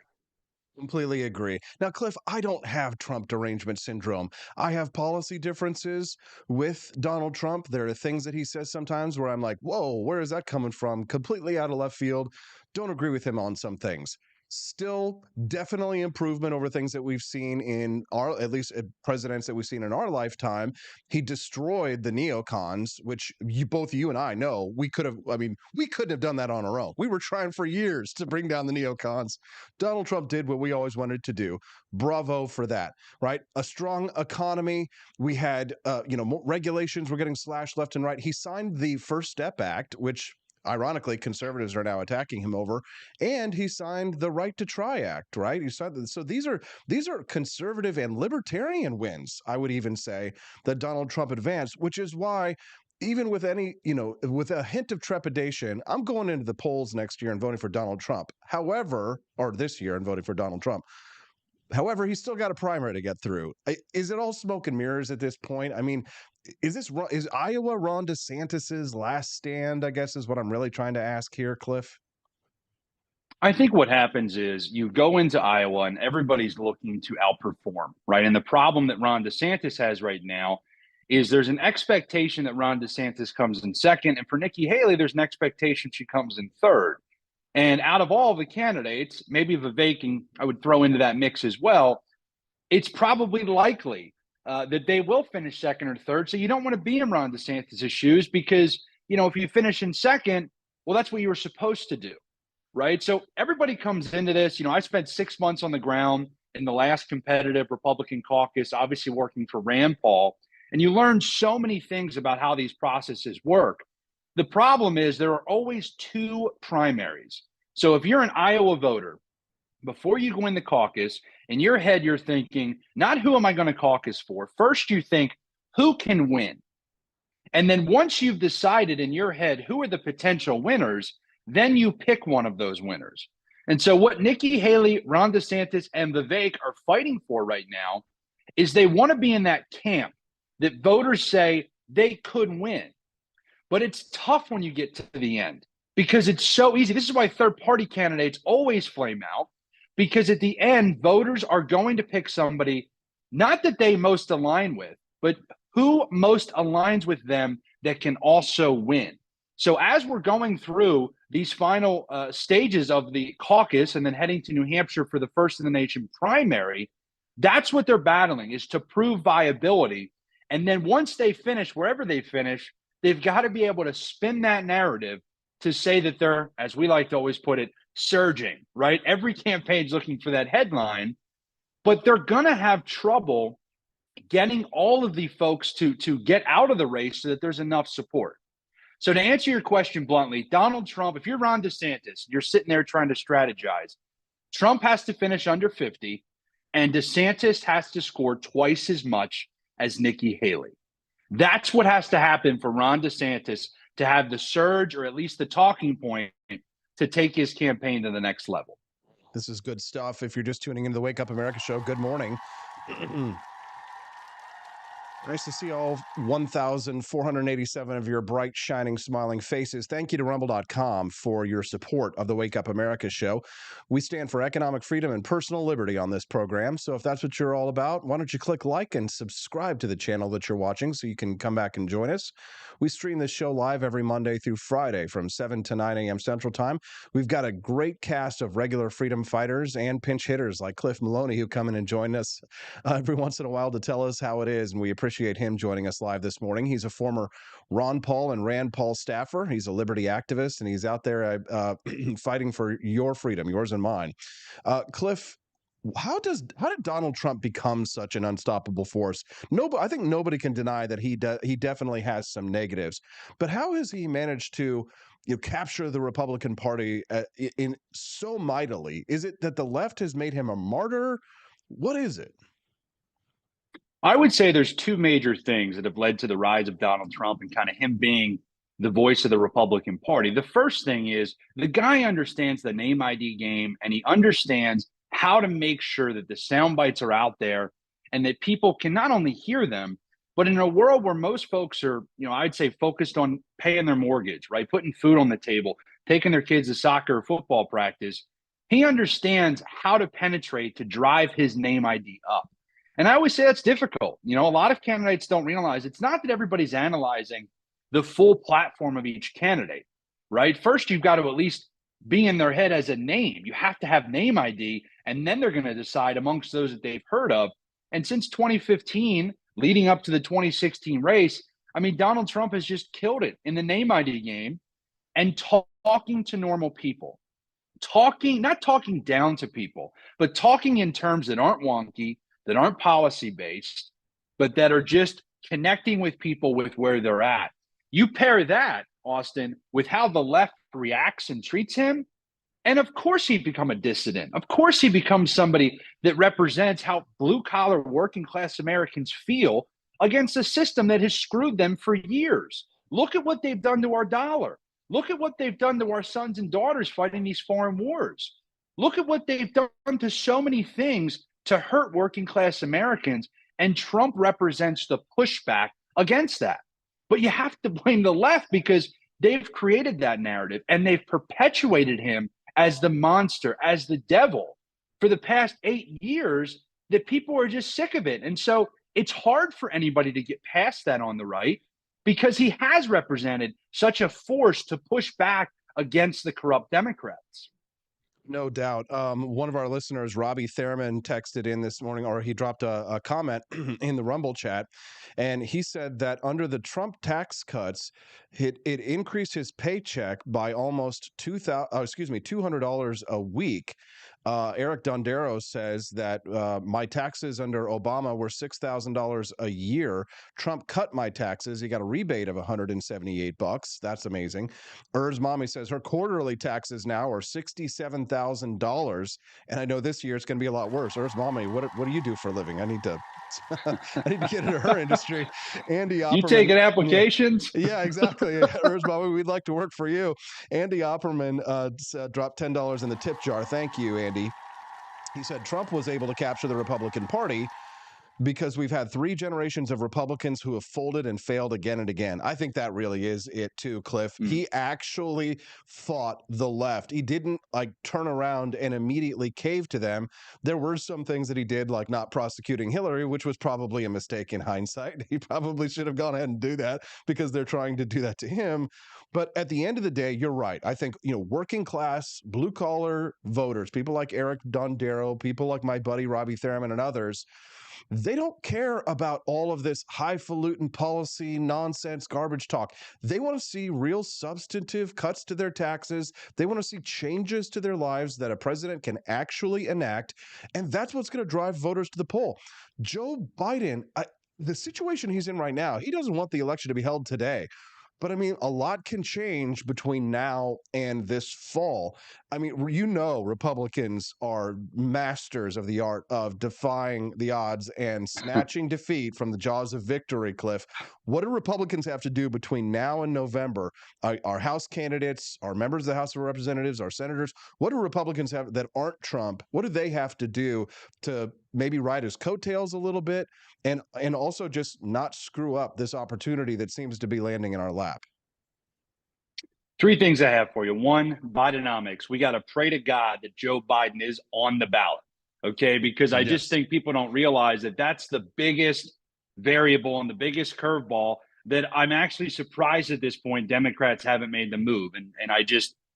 Completely agree. Now, Cliff, I don't have Trump derangement syndrome. I have policy differences with Donald Trump. There are things that he says sometimes where I'm like, whoa, where is that coming from? Completely out of left field. Don't agree with him on some things. Still, definitely improvement over things that we've seen in our, at least presidents that we've seen in our lifetime. He destroyed the neocons, which both you and I know we couldn't have done that on our own. We were trying for years to bring down the neocons. Donald Trump did what we always wanted to do. Bravo for that, right? A strong economy. We had, regulations were getting slashed left and right. He signed the First Step Act, which ironically, conservatives are now attacking him over, and he signed the Right to Try Act, right? So these are conservative and libertarian wins, I would even say, that Donald Trump advanced, which is why even with with a hint of trepidation, I'm going into the polls next year and voting for Donald Trump. However, or this year and voting for Donald Trump. However, he's still got a primary to get through. Is it all smoke and mirrors at this point? I mean, is Iowa Ron DeSantis's last stand, I guess, is what I'm really trying to ask here, Cliff? I think what happens is you go into Iowa and everybody's looking to outperform, right? And the problem that Ron DeSantis has right now is there's an expectation that Ron DeSantis comes in second. And for Nikki Haley, there's an expectation she comes in third. And out of all the candidates, maybe Vivek, and I would throw into that mix as well, it's probably likely that they will finish second or third. So you don't want to be in Ron DeSantis' shoes because, if you finish in second, well, that's what you were supposed to do, right? So everybody comes into this. I spent 6 months on the ground in the last competitive Republican caucus, obviously working for Rand Paul, and you learn so many things about how these processes work. The problem is there are always two primaries. So if you're an Iowa voter, before you go in the caucus, in your head, you're thinking, not who am I going to caucus for? First, you think, who can win? And then once you've decided in your head who are the potential winners, then you pick one of those winners. And so what Nikki Haley, Ron DeSantis, and Vivek are fighting for right now is they want to be in that camp that voters say they could win. But it's tough when you get to the end because it's so easy. This is why third-party candidates always flame out, because at the end, voters are going to pick somebody, not that they most align with, but who most aligns with them that can also win. So as we're going through these final stages of the caucus and then heading to New Hampshire for the first in the nation primary, that's what they're battling, is to prove viability. And then once they finish, wherever they finish, they've got to be able to spin that narrative to say that they're, as we like to always put it, surging, right? Every campaign's looking for that headline, but they're going to have trouble getting all of the folks to get out of the race so that there's enough support. So to answer your question bluntly, Donald Trump, if you're Ron DeSantis, you're sitting there trying to strategize, Trump has to finish under 50, and DeSantis has to score twice as much as Nikki Haley. That's what has to happen for Ron DeSantis to have the surge, or at least the talking point, to take his campaign to the next level. This is good stuff. If you're just tuning into the Wake Up America show, good morning. Nice to see all 1,487 of your bright, shining, smiling faces. Thank you to Rumble.com for your support of the Wake Up America show. We stand for economic freedom and personal liberty on this program. So if that's what you're all about, why don't you click like and subscribe to the channel that you're watching so you can come back and join us. We stream this show live every Monday through Friday from 7 to 9 a.m. Central Time. We've got a great cast of regular freedom fighters and pinch hitters like Cliff Maloney who come in and join us every once in a while to tell us how it is, and we appreciate him joining us live this morning. He's a former Ron Paul and Rand Paul staffer. He's a liberty activist, and he's out there fighting for your freedom, yours and mine. Cliff, how did Donald Trump become such an unstoppable force? I think nobody can deny that he definitely has some negatives, but how has he managed to capture the Republican Party in so mightily? Is it that the left has made him a martyr? What is it? I would say there's two major things that have led to the rise of Donald Trump and kind of him being the voice of the Republican Party. The first thing is the guy understands the name ID game, and he understands how to make sure that the sound bites are out there and that people can not only hear them, but in a world where most folks are, I'd say focused on paying their mortgage, right? Putting food on the table, taking their kids to soccer or football practice, he understands how to penetrate to drive his name ID up. And I always say that's difficult. A lot of candidates don't realize it's not that everybody's analyzing the full platform of each candidate, right? First, you've got to at least be in their head as a name. You have to have name ID, and then they're going to decide amongst those that they've heard of. And since 2015, leading up to the 2016 race, I mean, Donald Trump has just killed it in the name ID game and talking to normal people. Not talking down to people, but talking in terms that aren't wonky, that aren't policy-based, but that are just connecting with people with where they're at. You pair that, Austin, with how the left reacts and treats him, and of course he'd become a dissident. Of course he becomes somebody that represents how blue-collar working-class Americans feel against a system that has screwed them for years. Look at what they've done to our dollar. Look at what they've done to our sons and daughters fighting these foreign wars. Look at what they've done to so many things to hurt working-class Americans, and Trump represents the pushback against that. But you have to blame the left because they've created that narrative and they've perpetuated him as the monster, as the devil for the past 8 years, that people are just sick of it. And so it's hard for anybody to get past that on the right because he has represented such a force to push back against the corrupt Democrats. No doubt. One of our listeners, Robbie Thurman, texted in this morning, or he dropped a comment in the Rumble chat, and he said that under the Trump tax cuts, it increased his paycheck by almost $200 a week. Eric Dondero says that my taxes under Obama were $6,000 a year. Trump cut my taxes. He got a rebate of $178. That's amazing. Urs Mommy says her quarterly taxes now are $67,000, and I know this year it's going to be a lot worse. Urs Mommy, what do you do for a living? I need to get into her industry. Andy Opperman, you taking applications? Yeah, exactly. Urs Mommy, we'd like to work for you. Andy Opperman dropped $10 in the tip jar. Thank you, Andy. He said Trump was able to capture the Republican Party because we've had 3 generations of Republicans who have folded and failed again and again. I think that really is it too, Cliff. He actually fought the left. He didn't turn around and immediately cave to them. There were some things that he did, like not prosecuting Hillary, which was probably a mistake in hindsight. He probably should have gone ahead and do that because they're trying to do that to him. But at the end of the day, you're right. I think, working class, blue collar voters, people like Eric Dondero, people like my buddy Robbie Thurman and others, they don't care about all of this highfalutin policy nonsense, garbage talk. They want to see real substantive cuts to their taxes. They want to see changes to their lives that a president can actually enact. And that's what's going to drive voters to the poll. Joe Biden, the situation he's in right now, he doesn't want the election to be held today. But I mean, a lot can change between now and this fall. I mean, Republicans are masters of the art of defying the odds and snatching defeat from the jaws of victory, Cliff. What do Republicans have to do between now and November? Our House candidates, our members of the House of Representatives, our senators, what do Republicans have that aren't Trump? What do they have to do to maybe ride his coattails a little bit and also just not screw up this opportunity that seems to be landing in our lap? 3 things I have for you. 1, Bidenomics. We got to pray to God that Joe Biden is on the ballot, okay? Because I just think people don't realize that that's the biggest variable and the biggest curveball that I'm actually surprised at this point Democrats haven't made the move. And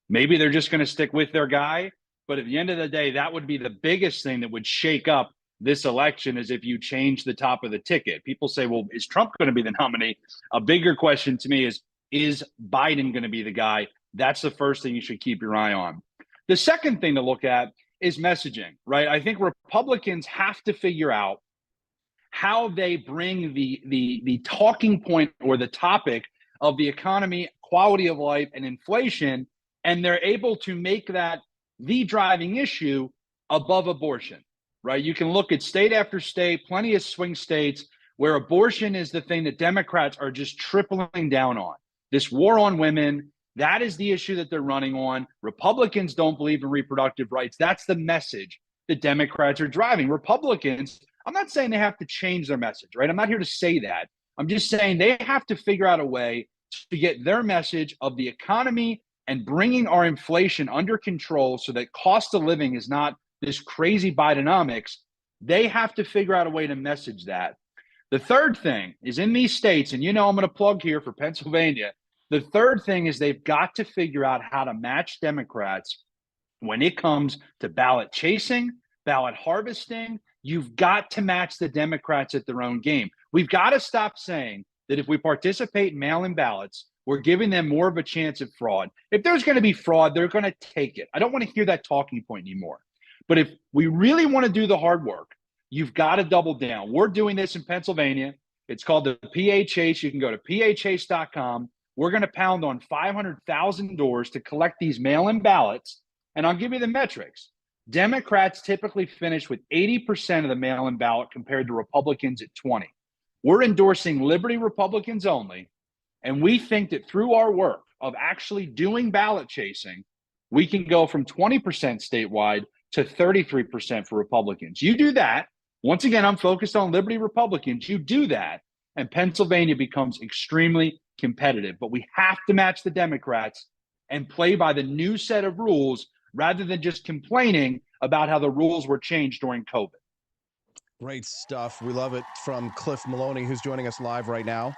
maybe they're just going to stick with their guy. But at the end of the day, that would be the biggest thing that would shake up this election, is if you change the top of the ticket. People say, well, is Trump going to be the nominee? A bigger question to me is Biden going to be the guy? That's the first thing you should keep your eye on. The second thing to look at is messaging, right? I think Republicans have to figure out how they bring the talking point or the topic of the economy, quality of life, and inflation, and they're able to make that the driving issue above abortion, right? You can look at state after state, plenty of swing states where abortion is the thing that Democrats are just tripling down on. This war on women, that is the issue that they're running on. Republicans don't believe in reproductive rights. That's the message that Democrats are driving. Republicans, I'm not saying they have to change their message, right? I'm not here to say that. I'm just saying they have to figure out a way to get their message of the economy and bringing our inflation under control so that cost of living is not this crazy Bidenomics. They have to figure out a way to message that. The third thing is in these states, and I'm going to plug here for Pennsylvania. The third thing is they've got to figure out how to match Democrats when it comes to ballot chasing, ballot harvesting. You've got to match the Democrats at their own game. We've got to stop saying that if we participate in mail-in ballots, we're giving them more of a chance at fraud. If there's going to be fraud, they're going to take it. I don't want to hear that talking point anymore. But if we really want to do the hard work, you've got to double down. We're doing this in Pennsylvania. It's called the PA Chase. You can go to pachase.com. We're going to pound on 500,000 doors to collect these mail-in ballots. And I'll give you the metrics. Democrats typically finish with 80% of the mail-in ballot compared to Republicans at 20. We're endorsing Liberty Republicans only. And we think that through our work of actually doing ballot chasing, we can go from 20% statewide to 33% for Republicans. You do that. Once again, I'm focused on Liberty Republicans. You do that, and Pennsylvania becomes extremely competitive. But we have to match the Democrats and play by the new set of rules rather than just complaining about how the rules were changed during COVID. Great stuff. We love it from Cliff Maloney, who's joining us live right now.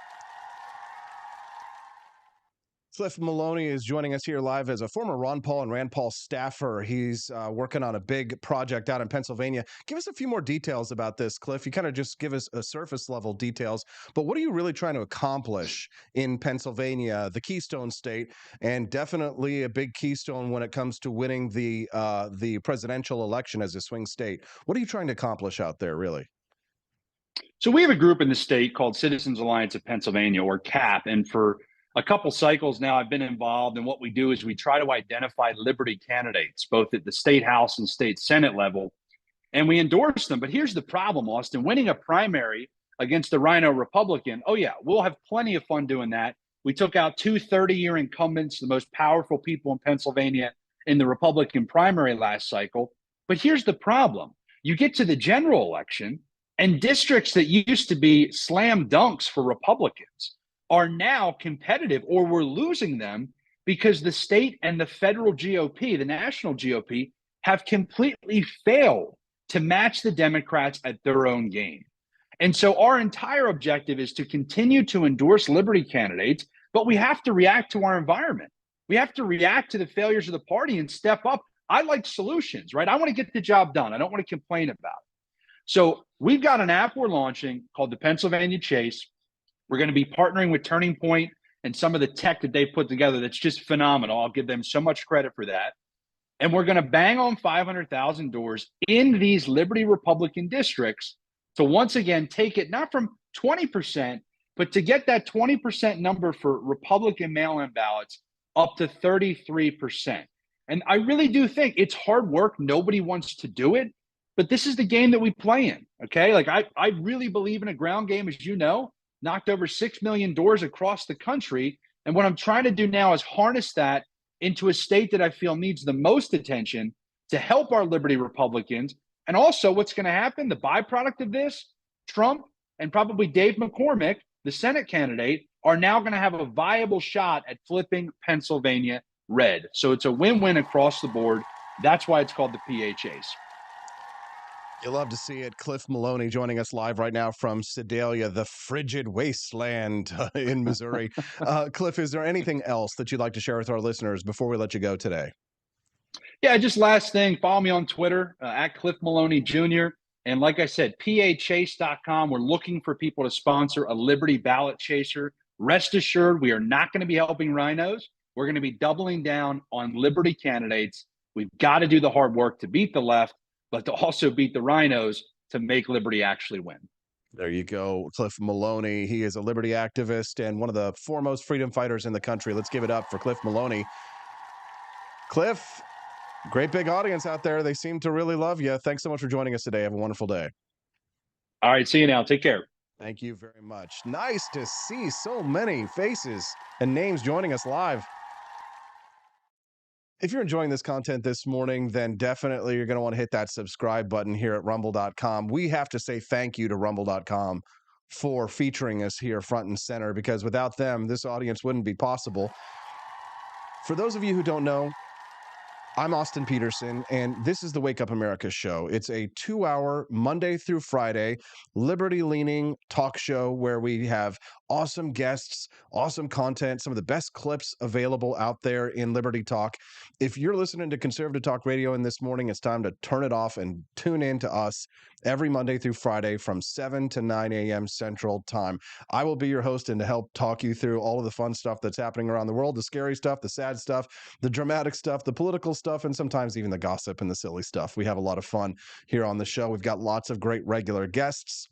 Cliff Maloney is joining us here live as a former Ron Paul and Rand Paul staffer. He's working on a big project out in Pennsylvania. Give us a few more details about this, Cliff. You kind of just give us a surface level details, but what are you really trying to accomplish in Pennsylvania, the Keystone State, and definitely a big keystone when it comes to winning the presidential election as a swing state? What are you trying to accomplish out there, really? So we have a group in the state called Citizens Alliance of Pennsylvania, or CAP, and for a couple cycles now, I've been involved, and what we do is we try to identify Liberty candidates, both at the state House and state Senate level, and we endorse them. But here's the problem, Austin. Winning a primary against a Rhino Republican, oh yeah, we'll have plenty of fun doing that. We took out two 30-year incumbents, the most powerful people in Pennsylvania in the Republican primary last cycle. But here's the problem. You get to the general election, and districts that used to be slam dunks for Republicans are now competitive, or we're losing them because the state and the federal GOP, the national GOP, have completely failed to match the Democrats at their own game. And so our entire objective is to continue to endorse Liberty candidates, but we have to react to our environment. We have to react to the failures of the party and step up. I like solutions, right? I want to get the job done. I don't want to complain about it. So we've got an app we're launching called the Pennsylvania Chase. We're going to be partnering with Turning Point and some of the tech that they've put together that's just phenomenal. I'll give them so much credit for that. And we're going to bang on 500,000 doors in these Liberty Republican districts to once again take it not from 20%, but to get that 20% number for Republican mail-in ballots up to 33%. And I really do think it's hard work. Nobody wants to do it, but this is the game that we play in, okay? Like I really believe in a ground game, as you know. Knocked over 6 million doors across the country. And what I'm trying to do now is harness that into a state that I feel needs the most attention to help our Liberty Republicans. And also what's going to happen, the byproduct of this, Trump and probably Dave McCormick, the Senate candidate, are now going to have a viable shot at flipping Pennsylvania red. So it's a win-win across the board. That's why it's called the PA Chase. You'll love to see it. Cliff Maloney joining us live right now from Sedalia, the frigid wasteland in Missouri. Cliff, is there anything else that you'd like to share with our listeners before we let you go today? Yeah, just last thing, follow me on Twitter, at Cliff Maloney Jr. And like I said, pachase.com. We're looking for people to sponsor a Liberty ballot chaser. Rest assured, we are not going to be helping rhinos. We're going to be doubling down on Liberty candidates We've got to do the hard work to beat the left, but to also beat the rhinos to make liberty actually win. There you go, Cliff Maloney. He is a liberty activist and one of the foremost freedom fighters in the country. Let's give it up for Cliff Maloney. Cliff, great big audience out there. They seem to really love you. Thanks so much for joining us today. Have a wonderful day. All right, see you now. Take care. Thank you very much. Nice to see so many faces and names joining us live. If you're enjoying this content this morning, then definitely you're going to want to hit that subscribe button here at rumble.com. We have to say thank you to rumble.com for featuring us here front and center, because without them, this audience wouldn't be possible. For those of you who don't know, I'm Austin Peterson, and this is the Wake Up America show. It's a 2-hour, Monday through Friday, liberty-leaning talk show where we have awesome guests, awesome content, some of the best clips available out there in Liberty Talk. If you're listening to Conservative Talk Radio in this morning, it's time to turn it off and tune in to us every Monday through Friday from 7 to 9 a.m. Central Time. I will be your host and to help talk you through all of the fun stuff that's happening around the world, the scary stuff, the sad stuff, the dramatic stuff, the political stuff, and sometimes even the gossip and the silly stuff. We have a lot of fun here on the show. We've got lots of great regular guests,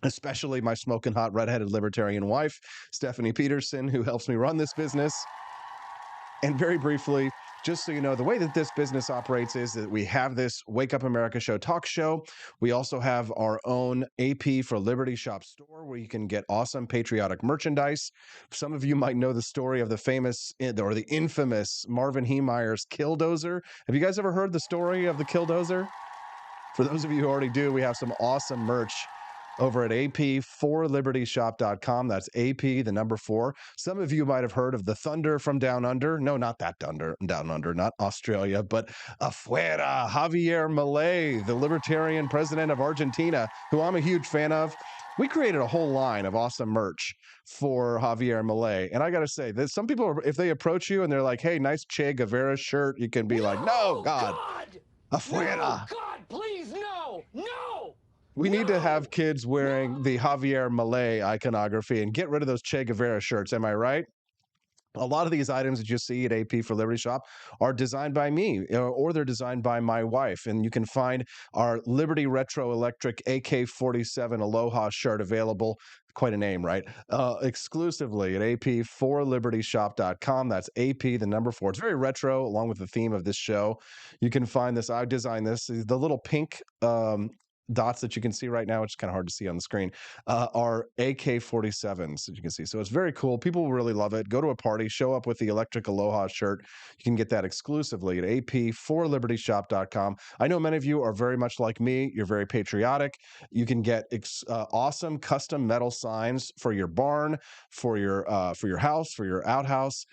especially my smoking hot redheaded libertarian wife, Stephanie Peterson, who helps me run this business. And very briefly, just so you know, the way that this business operates is that we have this Wake Up America show talk show. We also have our own AP for Liberty shop store where you can get awesome patriotic merchandise. Some of you might know the story of the famous or the infamous Marvin Heemeyer's Killdozer. Have you guys ever heard the story of the Killdozer? For those of you who already do, we have some awesome merch over at ap4libertyshop.com. That's AP, the number 4. Some of you might have heard of the Thunder from Down Under. No, not that Down Under, not Australia, but afuera, Javier Milei, the libertarian president of Argentina, who I'm a huge fan of. We created a whole line of awesome merch for Javier Milei. And I got to say, that some people, if they approach you and they're like, hey, nice Che Guevara shirt, you can be like, no, God. Afuera. No, God, please, no, no. We need to have kids wearing the Javier Milei iconography and get rid of those Che Guevara shirts. Am I right? A lot of these items that you see at AP for Liberty Shop are designed by me, or they're designed by my wife. And you can find our Liberty Retro Electric AK-47 Aloha shirt available. Quite a name, right? Exclusively at ap4libertyshop.com. That's AP, the number 4. It's very retro, along with the theme of this show. You can find this. I designed this. The little pink dots that you can see right now, which is kind of hard to see on the screen, are AK-47s that you can see. So it's very cool. People will really love it. Go to a party, show up with the Electric Aloha shirt. You can get that exclusively at ap4libertyshop.com. I know many of you are very much like me. You're very patriotic. You can get awesome custom metal signs for your barn, for your house, for your outhouse.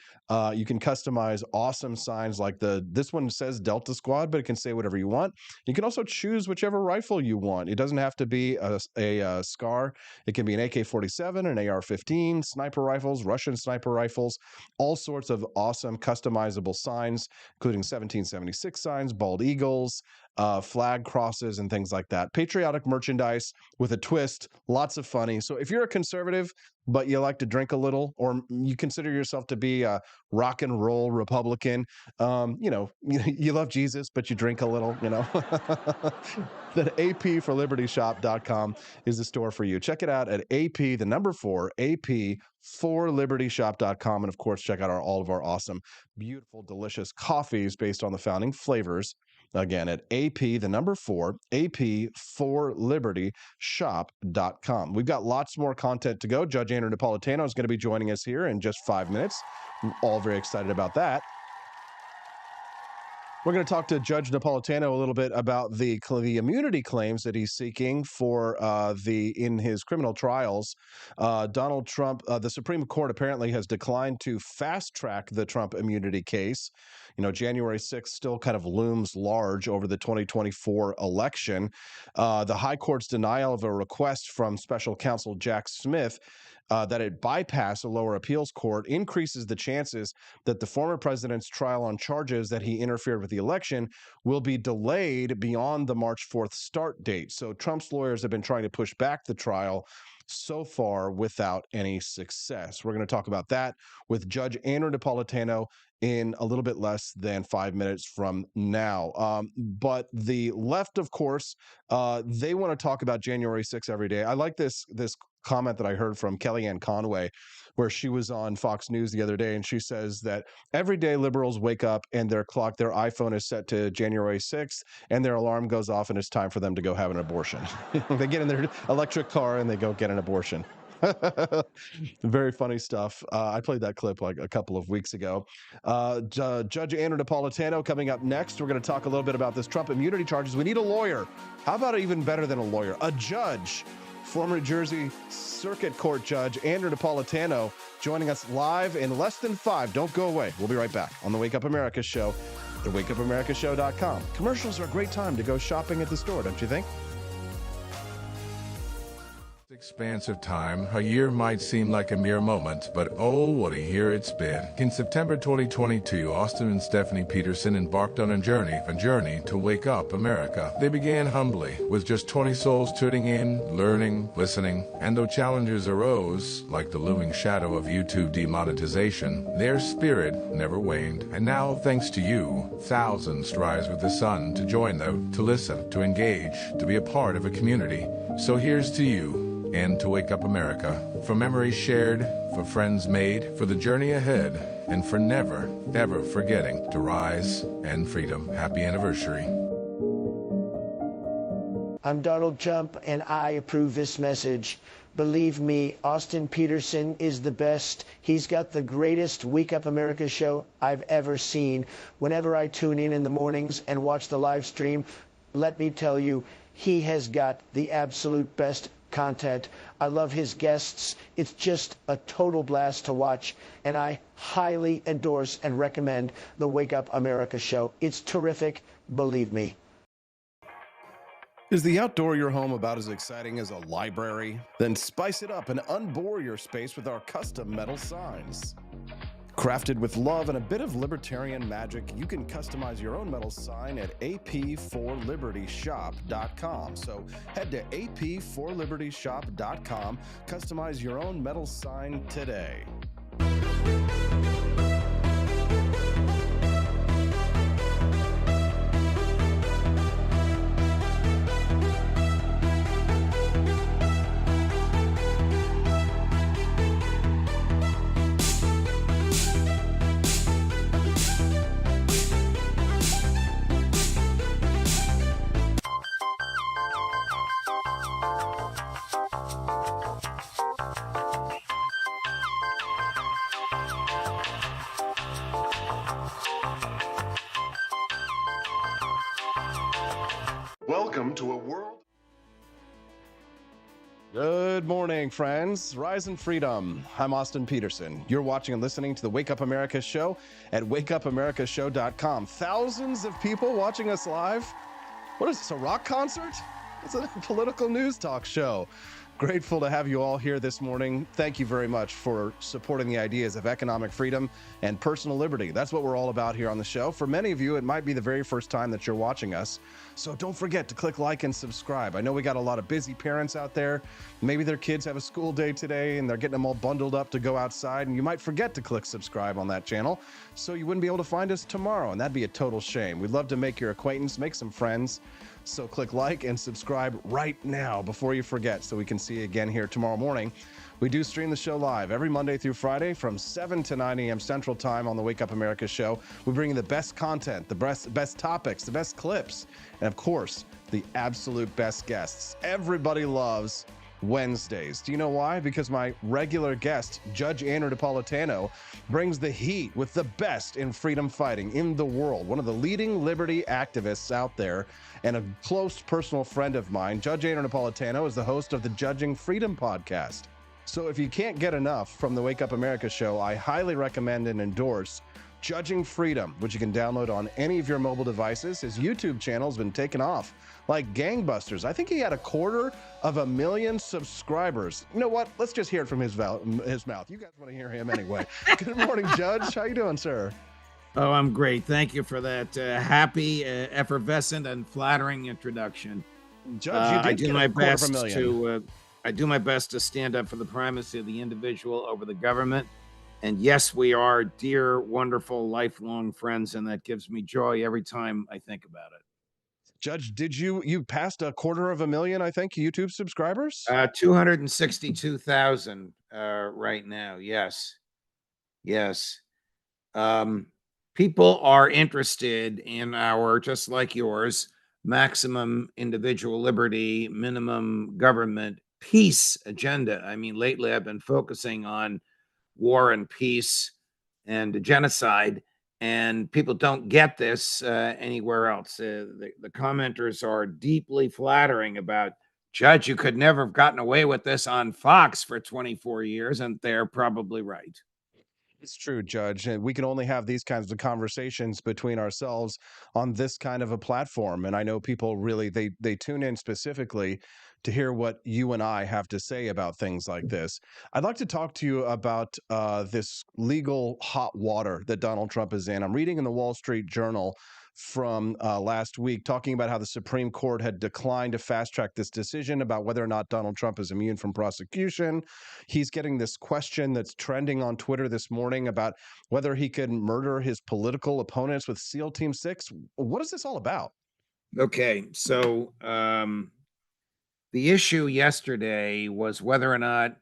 You can customize awesome signs like this one says Delta Squad, but it can say whatever you want. You can also choose whichever rifle you want. It doesn't have to be a SCAR. It can be an AK-47, an AR-15, sniper rifles, Russian sniper rifles, all sorts of awesome customizable signs, including 1776 signs, bald eagles, flag crosses, and things like that. Patriotic merchandise with a twist, lots of funny. So if you're a conservative, but you like to drink a little, or you consider yourself to be a rock and roll Republican, you love Jesus, but you drink a little, then ap4libertyshop.com is the store for you. Check it out at AP, the number 4, ap4libertyshop.com. And of course, check out all of our awesome, beautiful, delicious coffees based on the founding flavors. Again, at AP, the number 4, ap4libertyshop.com. We've got lots more content to go. Judge Andrew Napolitano is going to be joining us here in just 5 minutes. I'm all very excited about that. We're going to talk to Judge Napolitano a little bit about the immunity claims that he's seeking for in his criminal trials. Donald Trump, the Supreme Court apparently has declined to fast track the Trump immunity case. January 6th still kind of looms large over the 2024 election. The High Court's denial of a request from special counsel Jack Smith that it bypass a lower appeals court increases the chances that the former president's trial on charges that he interfered with the election will be delayed beyond the March 4th start date. So Trump's lawyers have been trying to push back the trial so far without any success. We're going to talk about that with Judge Andrew Napolitano in a little bit less than 5 minutes from now. But the left, of course, they want to talk about January 6th every day. I like this comment that I heard from Kellyanne Conway, where she was on Fox News the other day, and she says that every day liberals wake up and their iPhone is set to January 6th, and their alarm goes off, and it's time for them to go have an abortion. They get in their electric car and they go get an abortion. Very funny stuff. I played that clip like a couple of weeks ago. Judge Andrew Napolitano coming up next. We're going to talk a little bit about this Trump immunity charges. We need a lawyer. How about even better than a lawyer? A judge. Former New Jersey Circuit Court Judge Andrew Napolitano joining us live in less than 5. Don't go away. We'll be right back on the Wake Up America Show at wakeupAmericaShow.com. Commercials are a great time to go shopping at the store, don't you think? Expansive time, a year might seem like a mere moment, but oh, what a year it's been. In September 2022, Austin and Stephanie Peterson embarked on a journey to wake up America. They began humbly, with just 20 souls tuning in, learning, listening, and though challenges arose, like the looming shadow of YouTube demonetization, their spirit never waned. And now, thanks to you, thousands rise with the sun to join them, to listen, to engage, to be a part of a community. So here's to you, and to Wake Up America, for memories shared, for friends made, for the journey ahead, and for never, ever forgetting to rise and freedom. Happy anniversary. I'm Donald Trump, and I approve this message. Believe me, Austin Peterson is the best. He's got the greatest Wake Up America show I've ever seen. Whenever I tune in the mornings and watch the live stream, let me tell you, he has got the absolute best content. I love his guests. It's just a total blast to watch, and I highly endorse and recommend the Wake Up America show. It's terrific, believe me. Is the outdoor of your home about as exciting as a library? Then spice it up and unbore your space with our custom metal signs. Crafted with love and a bit of libertarian magic, you can customize your own metal sign at ap4libertyshop.com. So head to ap4libertyshop.com, customize your own metal sign today. Welcome to a world. Good morning, friends. Rise in freedom. I'm Austin Peterson. You're watching and listening to the Wake Up America show at wakeupAmericaShow.com. Thousands of people watching us live. What is this, a rock concert? It's a political news talk show. Grateful to have you all here this morning. Thank you very much for supporting the ideas of economic freedom and personal liberty. That's what we're all about here on the show. For many of you, it might be the very first time that you're watching us. So don't forget to click like and subscribe. I know we got a lot of busy parents out there. Maybe their kids have a school day today and they're getting them all bundled up to go outside, and you might forget to click subscribe on that channel, so you wouldn't be able to find us tomorrow, and that'd be a total shame. We'd love to make your acquaintance, make some friends. So click like and subscribe right now before you forget, so we can see you again here tomorrow morning. We do stream the show live every Monday through Friday from 7 to 9 a.m. Central Time on the Wake Up America show. We bring you the best content, the best topics, the best clips, and of course, the absolute best guests. Everybody loves Wednesdays. Do you know why? Because my regular guest, Judge Andrew Napolitano, brings the heat with the best in freedom fighting in the world. One of the leading liberty activists out there and a close personal friend of mine. Judge Andrew Napolitano is the host of the Judging Freedom podcast. So if you can't get enough from the Wake Up America show, I highly recommend and endorse Judging Freedom, which you can download on any of your mobile devices. His YouTube channel has been taken off like gangbusters. I think he had 250,000 subscribers. You know what? Let's just hear it from his mouth. You guys want to hear him anyway. Good morning, Judge. How you doing, sir? Oh, I'm great. Thank you for that happy, effervescent, and flattering introduction. Judge, you did I do get my best 250,000. I do my best to stand up for the primacy of the individual over the government. And yes, we are dear, wonderful, lifelong friends, and that gives me joy every time I think about it. Judge, did you passed 250,000, I think, YouTube subscribers? 262,000 right now. Yes. Yes. People are interested in our, just like yours, maximum individual liberty, minimum government, peace agenda. I mean, lately I've been focusing on war and peace and genocide, and people don't get this anywhere else. The commenters are deeply flattering about, Judge, you could never have gotten away with this on Fox for 24 years, and they're probably right. It's true, Judge. And we can only have these kinds of conversations between ourselves on this kind of a platform. And I know people really they tune in specifically to hear what you and I have to say about things like this. I'd like to talk to you about this legal hot water that Donald Trump is in. I'm reading in the Wall Street Journal from last week, talking about how the Supreme Court had declined to fast track this decision about whether or not Donald Trump is immune from prosecution. He's getting this question that's trending on Twitter this morning about whether he could murder his political opponents with SEAL Team 6. What is this all about? Okay, so the issue yesterday was whether or not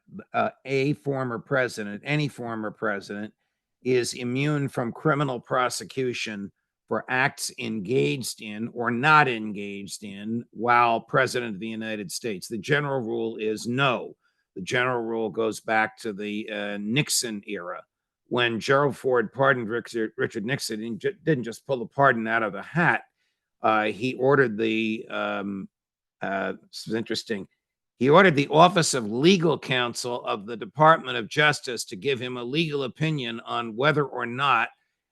a former president, any former president, is immune from criminal prosecution for acts engaged in or not engaged in while president of the United States. The general rule is no. The general rule goes back to the Nixon era, when Gerald Ford pardoned Richard Nixon. He didn't just pull the pardon out of the hat. He ordered the this is interesting. He ordered the Office of Legal Counsel of the Department of Justice to give him a legal opinion on whether or not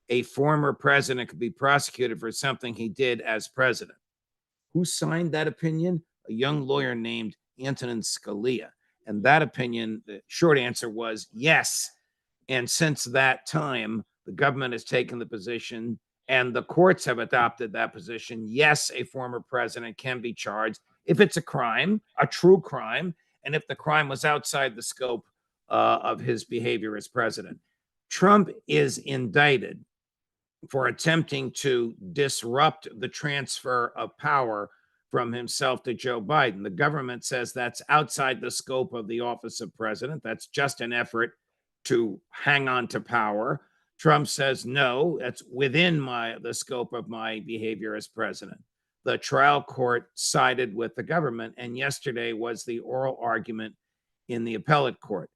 a former president could be prosecuted for something he did as president. Who signed that opinion? A young lawyer named Antonin Scalia. And that opinion, the short answer was yes. And since that time, the government has taken the position, and the courts have adopted that position. Yes, a former president can be charged if it's a crime, a true crime, and if the crime was outside the scope of his behavior as president. Trump is indicted for attempting to disrupt the transfer of power from himself to Joe Biden. The government says that's outside the scope of the office of president. That's just an effort to hang on to power. Trump says, no, that's within the scope of my behavior as president. The trial court sided with the government, and yesterday was the oral argument in the appellate court.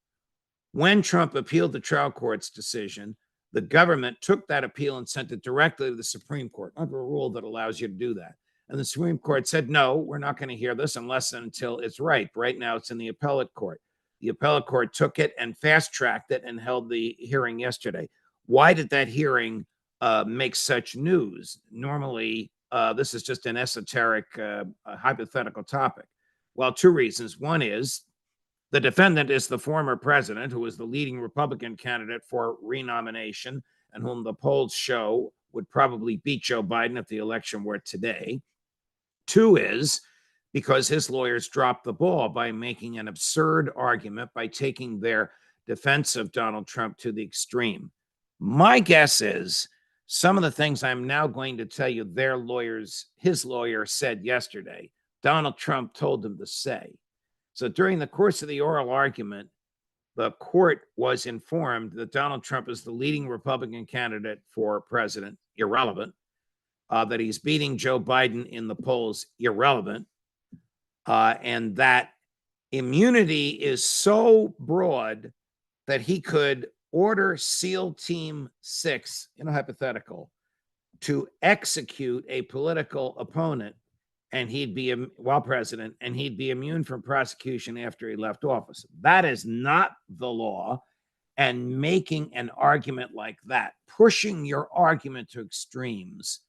When Trump appealed the trial court's decision, the government took that appeal and sent it directly to the Supreme Court under a rule that allows you to do that. And the Supreme Court said, no, we're not going to hear this unless and until it's ripe. Right now, it's in the appellate court. The appellate court took it and fast-tracked it and held the hearing yesterday. Why did that hearing make such news? Normally, this is just an esoteric, hypothetical topic. Well, two reasons. One is the defendant is the former president, who is the leading Republican candidate for renomination and whom the polls show would probably beat Joe Biden if the election were today. Two is because his lawyers dropped the ball by making an absurd argument, by taking their defense of Donald Trump to the extreme. My guess is some of the things I'm now going to tell you his lawyer said yesterday, Donald Trump told them to say. So during the course of the oral argument, the court was informed that Donald Trump is the leading Republican candidate for president, irrelevant, that he's beating Joe Biden in the polls, irrelevant, and that immunity is so broad that he could order SEAL Team 6, in a hypothetical, to execute a political opponent, and he'd be, while president, and he'd be immune from prosecution after he left office. That is not the law. And making an argument like that, pushing your argument to extremes,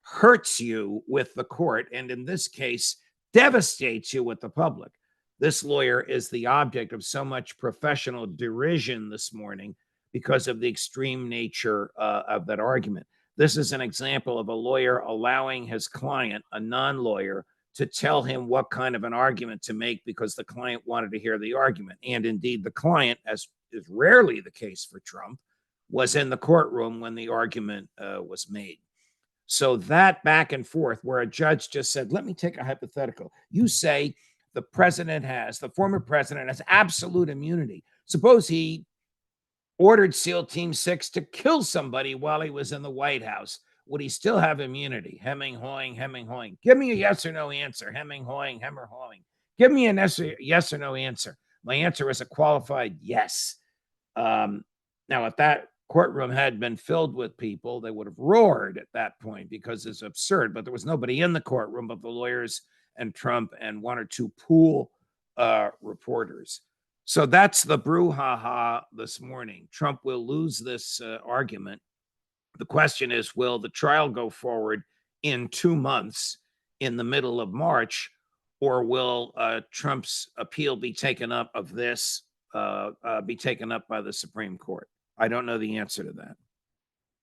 hurts you with the court, and in this case, devastates you with the public. This lawyer is the object of so much professional derision this morning because of the extreme nature of that argument. This is an example of a lawyer allowing his client, a non-lawyer, to tell him what kind of an argument to make because the client wanted to hear the argument. And indeed, the client, as is rarely the case for Trump, was in the courtroom when the argument was made. So that back and forth where a judge just said, let me take a hypothetical. You say the former president has absolute immunity. Suppose he ordered SEAL Team 6 to kill somebody while he was in the White House. Would he still have immunity? Hemming, hawing, hemming, hawing. Give me a yes or no answer. Hemming, hawing, hemmer, hawing. Give me a yes or no answer. My answer is a qualified yes. Now, if that courtroom had been filled with people, they would have roared at that point because it's absurd. But there was nobody in the courtroom but the lawyers and Trump and one or two pool reporters. So that's the brouhaha this morning. Trump will lose this argument. The question is, will the trial go forward in 2 months in the middle of March, or will Trump's appeal be taken up by the Supreme Court? I don't know the answer to that.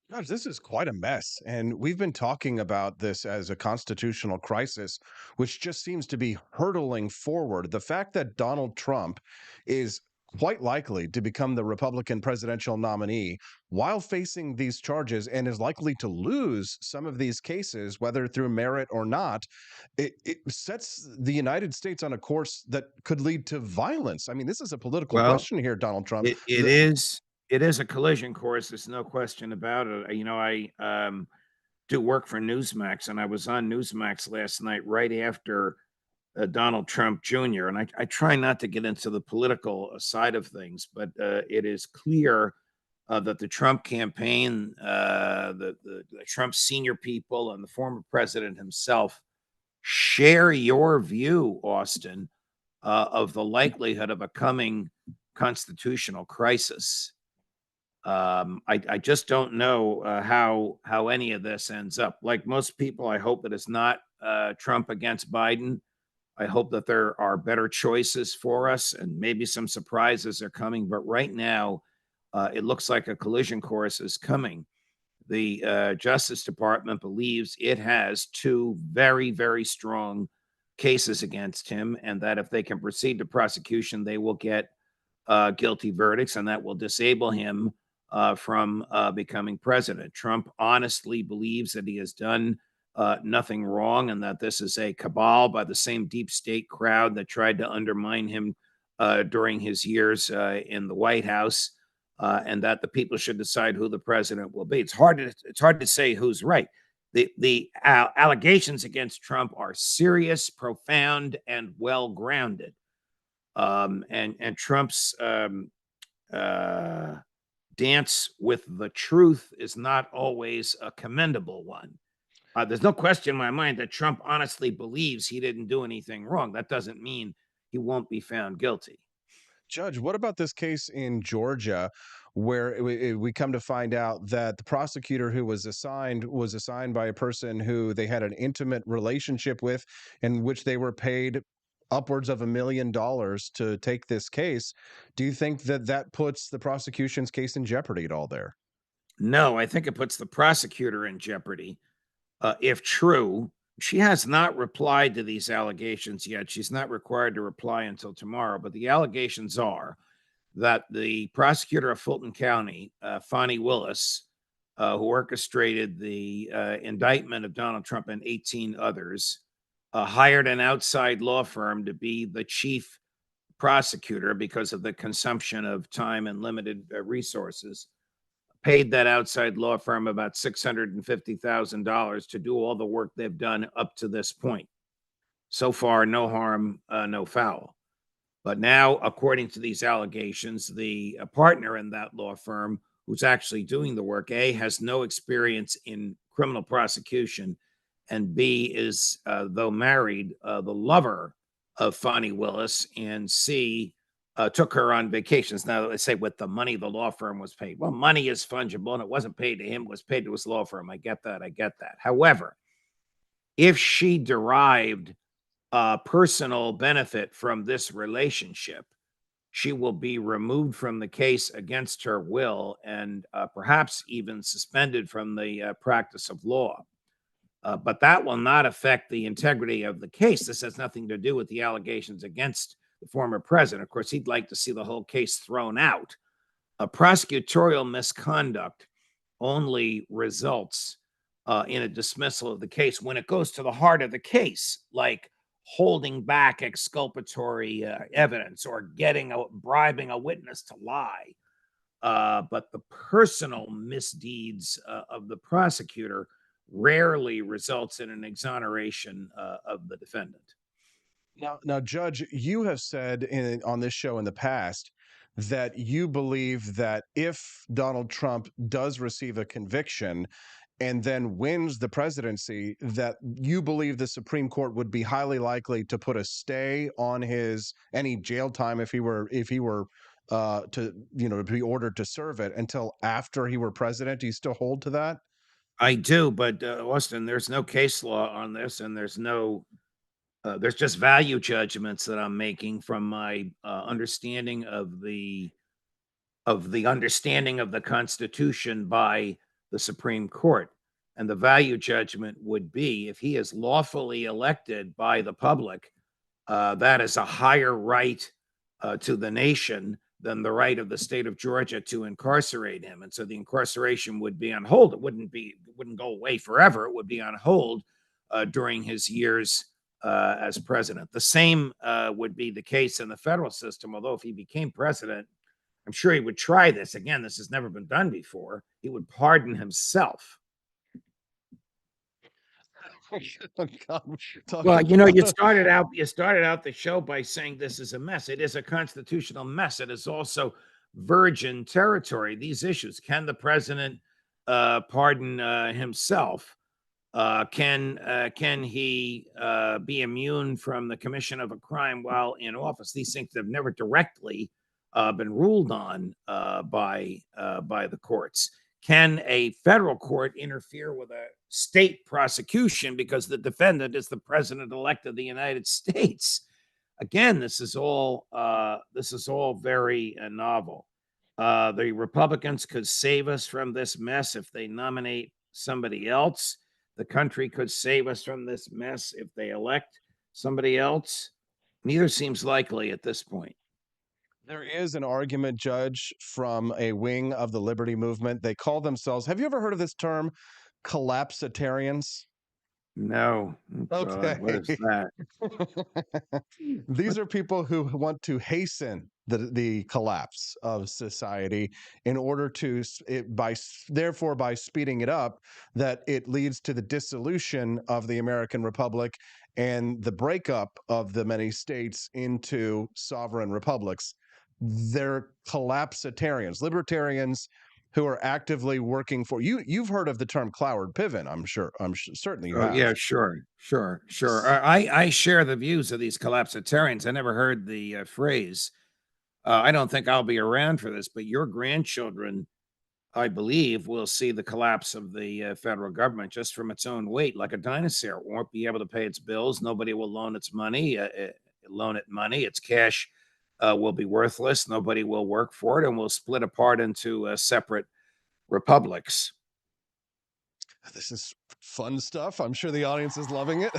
Gosh, this is quite a mess. And we've been talking about this as a constitutional crisis, which just seems to be hurtling forward. The fact that Donald Trump is quite likely to become the Republican presidential nominee while facing these charges and is likely to lose some of these cases, whether through merit or not, it sets the United States on a course that could lead to violence. I mean, this is a political question here, Donald Trump. It is a collision course. There's no question about it. I do work for Newsmax, and I was on Newsmax last night right after Donald Trump Jr. And I try not to get into the political side of things, but it is clear that the Trump campaign, the Trump senior people, and the former president himself share your view, Austin, of the likelihood of a coming constitutional crisis. I just don't know how any of this ends up. Like most people, I hope that it's not Trump against Biden. I hope that there are better choices for us and maybe some surprises are coming. But right now, it looks like a collision course is coming. The Justice Department believes it has 2 very, very strong cases against him, and that if they can proceed to prosecution, they will get guilty verdicts, and that will disable him from becoming president. Trump honestly believes that he has done nothing wrong and that this is a cabal by the same deep state crowd that tried to undermine him during his years in the White House, and that the people should decide who the president will be. It's hard to say who's right. The allegations against Trump are serious, profound, and well-grounded. And Trump's dance with the truth is not always a commendable one. There's no question in my mind that Trump honestly believes he didn't do anything wrong. That doesn't mean he won't be found guilty. Judge, what about this case in Georgia where we come to find out that the prosecutor who was assigned by a person who they had an intimate relationship with, in which they were paid upwards of $1 million to take this case? Do you think that puts the prosecution's case in jeopardy at all there? No, I think it puts the prosecutor in jeopardy. If true, she has not replied to these allegations yet. She's not required to reply until tomorrow. But the allegations are that the prosecutor of Fulton County, Fani Willis, who orchestrated the indictment of Donald Trump and 18 others, hired an outside law firm to be the chief prosecutor because of the consumption of time and limited resources. Paid that outside law firm about $650,000 to do all the work they've done up to this point. So far, no harm, no foul. But now, according to these allegations, the partner in that law firm who's actually doing the work, A, has no experience in criminal prosecution, and B, is, though married, the lover of Fani Willis, and C, took her on vacations. Now, they say with the money the law firm was paid. Well, money is fungible, and it wasn't paid to him. It was paid to his law firm. I get that. However, if she derived personal benefit from this relationship, she will be removed from the case against her will and perhaps even suspended from the practice of law. But that will not affect the integrity of the case. This has nothing to do with the allegations against the former president. Of course, he'd like to see the whole case thrown out. A prosecutorial misconduct only results in a dismissal of the case when it goes to the heart of the case, like holding back exculpatory evidence or bribing a witness to lie. But the personal misdeeds of the prosecutor rarely results in an exoneration of the defendant. Now, Judge, you have said on this show in the past that you believe that if Donald Trump does receive a conviction and then wins the presidency, that you believe the Supreme Court would be highly likely to put a stay on any jail time if he were to be ordered to serve it until after he were president. Do you still hold to that? I do, but Austin, there's no case law on this, and there's just value judgments that I'm making from my understanding of the understanding of the Constitution by the Supreme Court. And the value judgment would be if he is lawfully elected by the public, that is a higher right to the nation than the right of the state of Georgia to incarcerate him. And so the incarceration would be on hold. It wouldn't go away forever. It would be on hold during his years as president. The same would be the case in the federal system, although if he became president, I'm sure he would try this. Again, this has never been done before. He would pardon himself. Well, you started out the show by saying this is a mess. It is a constitutional mess. It is also virgin territory. These issues: can the president pardon himself? Can he be immune from the commission of a crime while in office? These things have never directly been ruled on by the courts. Can a federal court interfere with a state prosecution because the defendant is the president-elect of the United States? Again, this is all very novel. The Republicans could save us from this mess if they nominate somebody else. The country could save us from this mess if they elect somebody else. Neither seems likely at this point. There is an argument, Judge, from a wing of the liberty movement. They call themselves, have you ever heard of this term, collapsitarians? No. Okay. God, what is that? These are people who want to hasten the collapse of society in order to, by speeding it up, that it leads to the dissolution of the American Republic and the breakup of the many states into sovereign republics. They're collapsitarians, libertarians who are actively working for you. You've heard of the term Cloward Piven, I'm sure. Certainly you have. Yeah, sure. I share the views of these collapsitarians. I never heard the phrase. I don't think I'll be around for this, but your grandchildren, I believe, will see the collapse of the federal government just from its own weight, like a dinosaur. It won't be able to pay its bills. Nobody will loan its money. Its cash will be worthless. Nobody will work for it, and we'll split apart into separate republics. This is fun stuff. I'm sure the audience is loving it.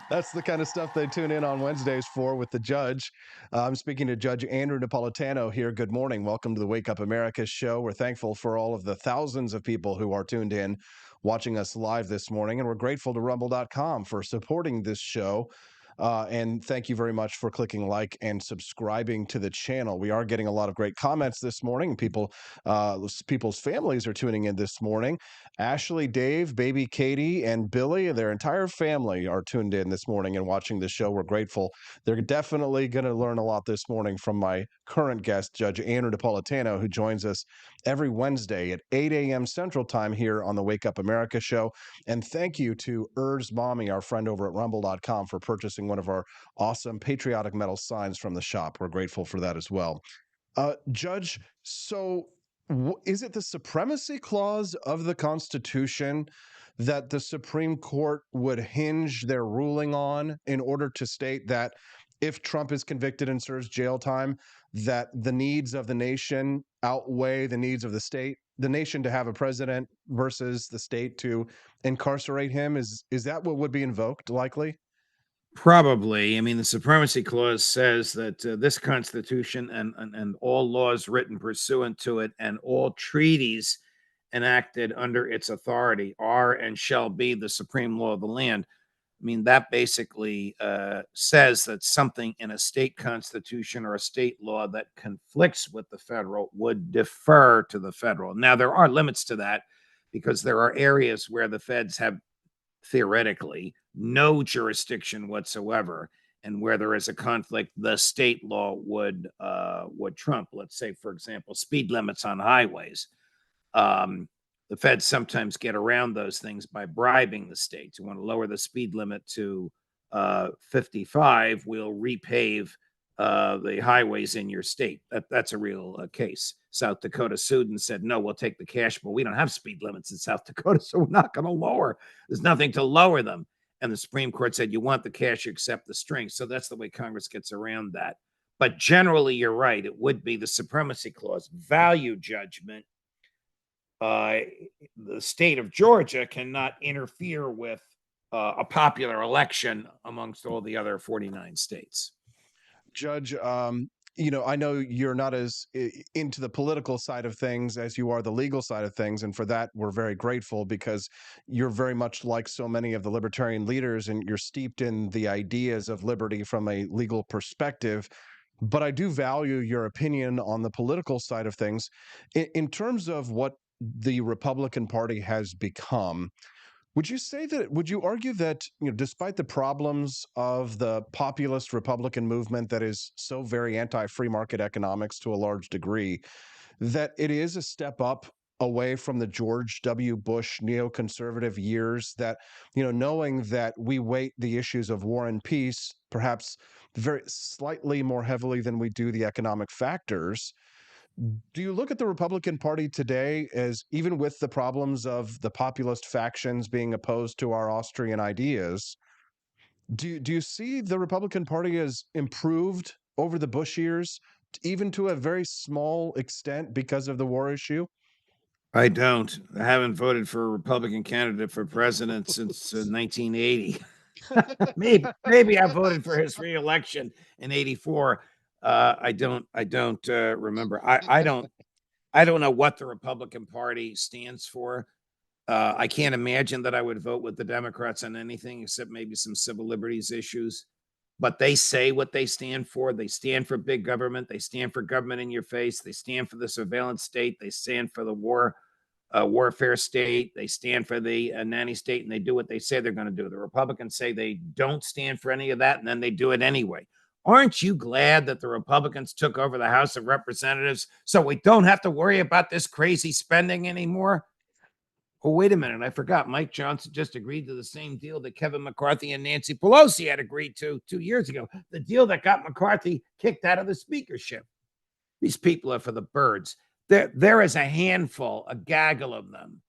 That's the kind of stuff they tune in on Wednesdays for with the judge. I'm speaking to Judge Andrew Napolitano here. Good morning. Welcome to the Wake Up America show. We're thankful for all of the thousands of people who are tuned in watching us live this morning, and we're grateful to Rumble.com for supporting this show. And thank you very much for clicking like and subscribing to the channel. We are getting a lot of great comments this morning. People's families are tuning in this morning. Ashley, Dave, baby Katie, and Billy, their entire family are tuned in this morning and watching the show. We're grateful. They're definitely going to learn a lot this morning from my current guest, Judge Andrew Napolitano, who joins us every Wednesday at 8 a.m. Central Time here on the Wake Up America show. And thank you to Urs Mommy, our friend over at Rumble.com, for purchasing one of our awesome patriotic metal signs from the shop. We're grateful for that as well. Judge, so is it the supremacy clause of the Constitution that the Supreme Court would hinge their ruling on in order to state that if Trump is convicted and serves jail time, that the needs of the nation outweigh the needs of the nation to have a president versus the state to incarcerate him? Is that what would be invoked likely? Probably. I mean, the Supremacy Clause says that this Constitution and all laws written pursuant to it and all treaties enacted under its authority are and shall be the supreme law of the land. I mean, that basically says that something in a state constitution or a state law that conflicts with the federal would defer to the federal. Now, there are limits to that because there are areas where the feds have theoretically no jurisdiction whatsoever, and where there is a conflict, the state law would trump. Let's say, for example, speed limits on highways. The feds sometimes get around those things by bribing the states. You want to lower the speed limit to 55, we'll repave the highways in your state. That's a real case. South Dakota sued and said, no, we'll take the cash, but we don't have speed limits in South Dakota, so we're not going to lower. There's nothing to lower them. And the Supreme Court said, you want the cash, you accept the strings. So that's the way Congress gets around that. But generally, you're right. It would be the Supremacy Clause. Value judgment. The state of Georgia cannot interfere with a popular election amongst all the other 49 states. Judge, I know you're not as into the political side of things as you are the legal side of things. And for that, we're very grateful because you're very much like so many of the libertarian leaders and you're steeped in the ideas of liberty from a legal perspective. But I do value your opinion on the political side of things. In terms of what the Republican Party has become, would you argue that, despite the problems of the populist Republican movement that is so very anti-free market economics to a large degree, that it is a step up away from the George W. Bush neoconservative years, that, knowing that we weight the issues of war and peace perhaps very slightly more heavily than we do the economic factors? Do you look at the Republican Party today as, even with the problems of the populist factions being opposed to our Austrian ideas, do you see the Republican Party as improved over the Bush years, even to a very small extent because of the war issue? I don't. I haven't voted for a Republican candidate for president since 1980. maybe I voted for his reelection in '84. I don't remember. I don't know what the Republican Party stands for. I can't imagine that I would vote with the Democrats on anything except maybe some civil liberties issues. But they say what they stand for. They stand for big government. They stand for government in your face. They stand for the surveillance state. They stand for the warfare state. They stand for the nanny state, and they do what they say they're going to do. The Republicans say they don't stand for any of that, and then they do it anyway. Aren't you glad that the Republicans took over the House of Representatives so we don't have to worry about this crazy spending anymore? Oh, wait a minute. I forgot. Mike Johnson just agreed to the same deal that Kevin McCarthy and Nancy Pelosi had agreed to 2 years ago. The deal that got McCarthy kicked out of the speakership. These people are for the birds. There is a handful, a gaggle of them.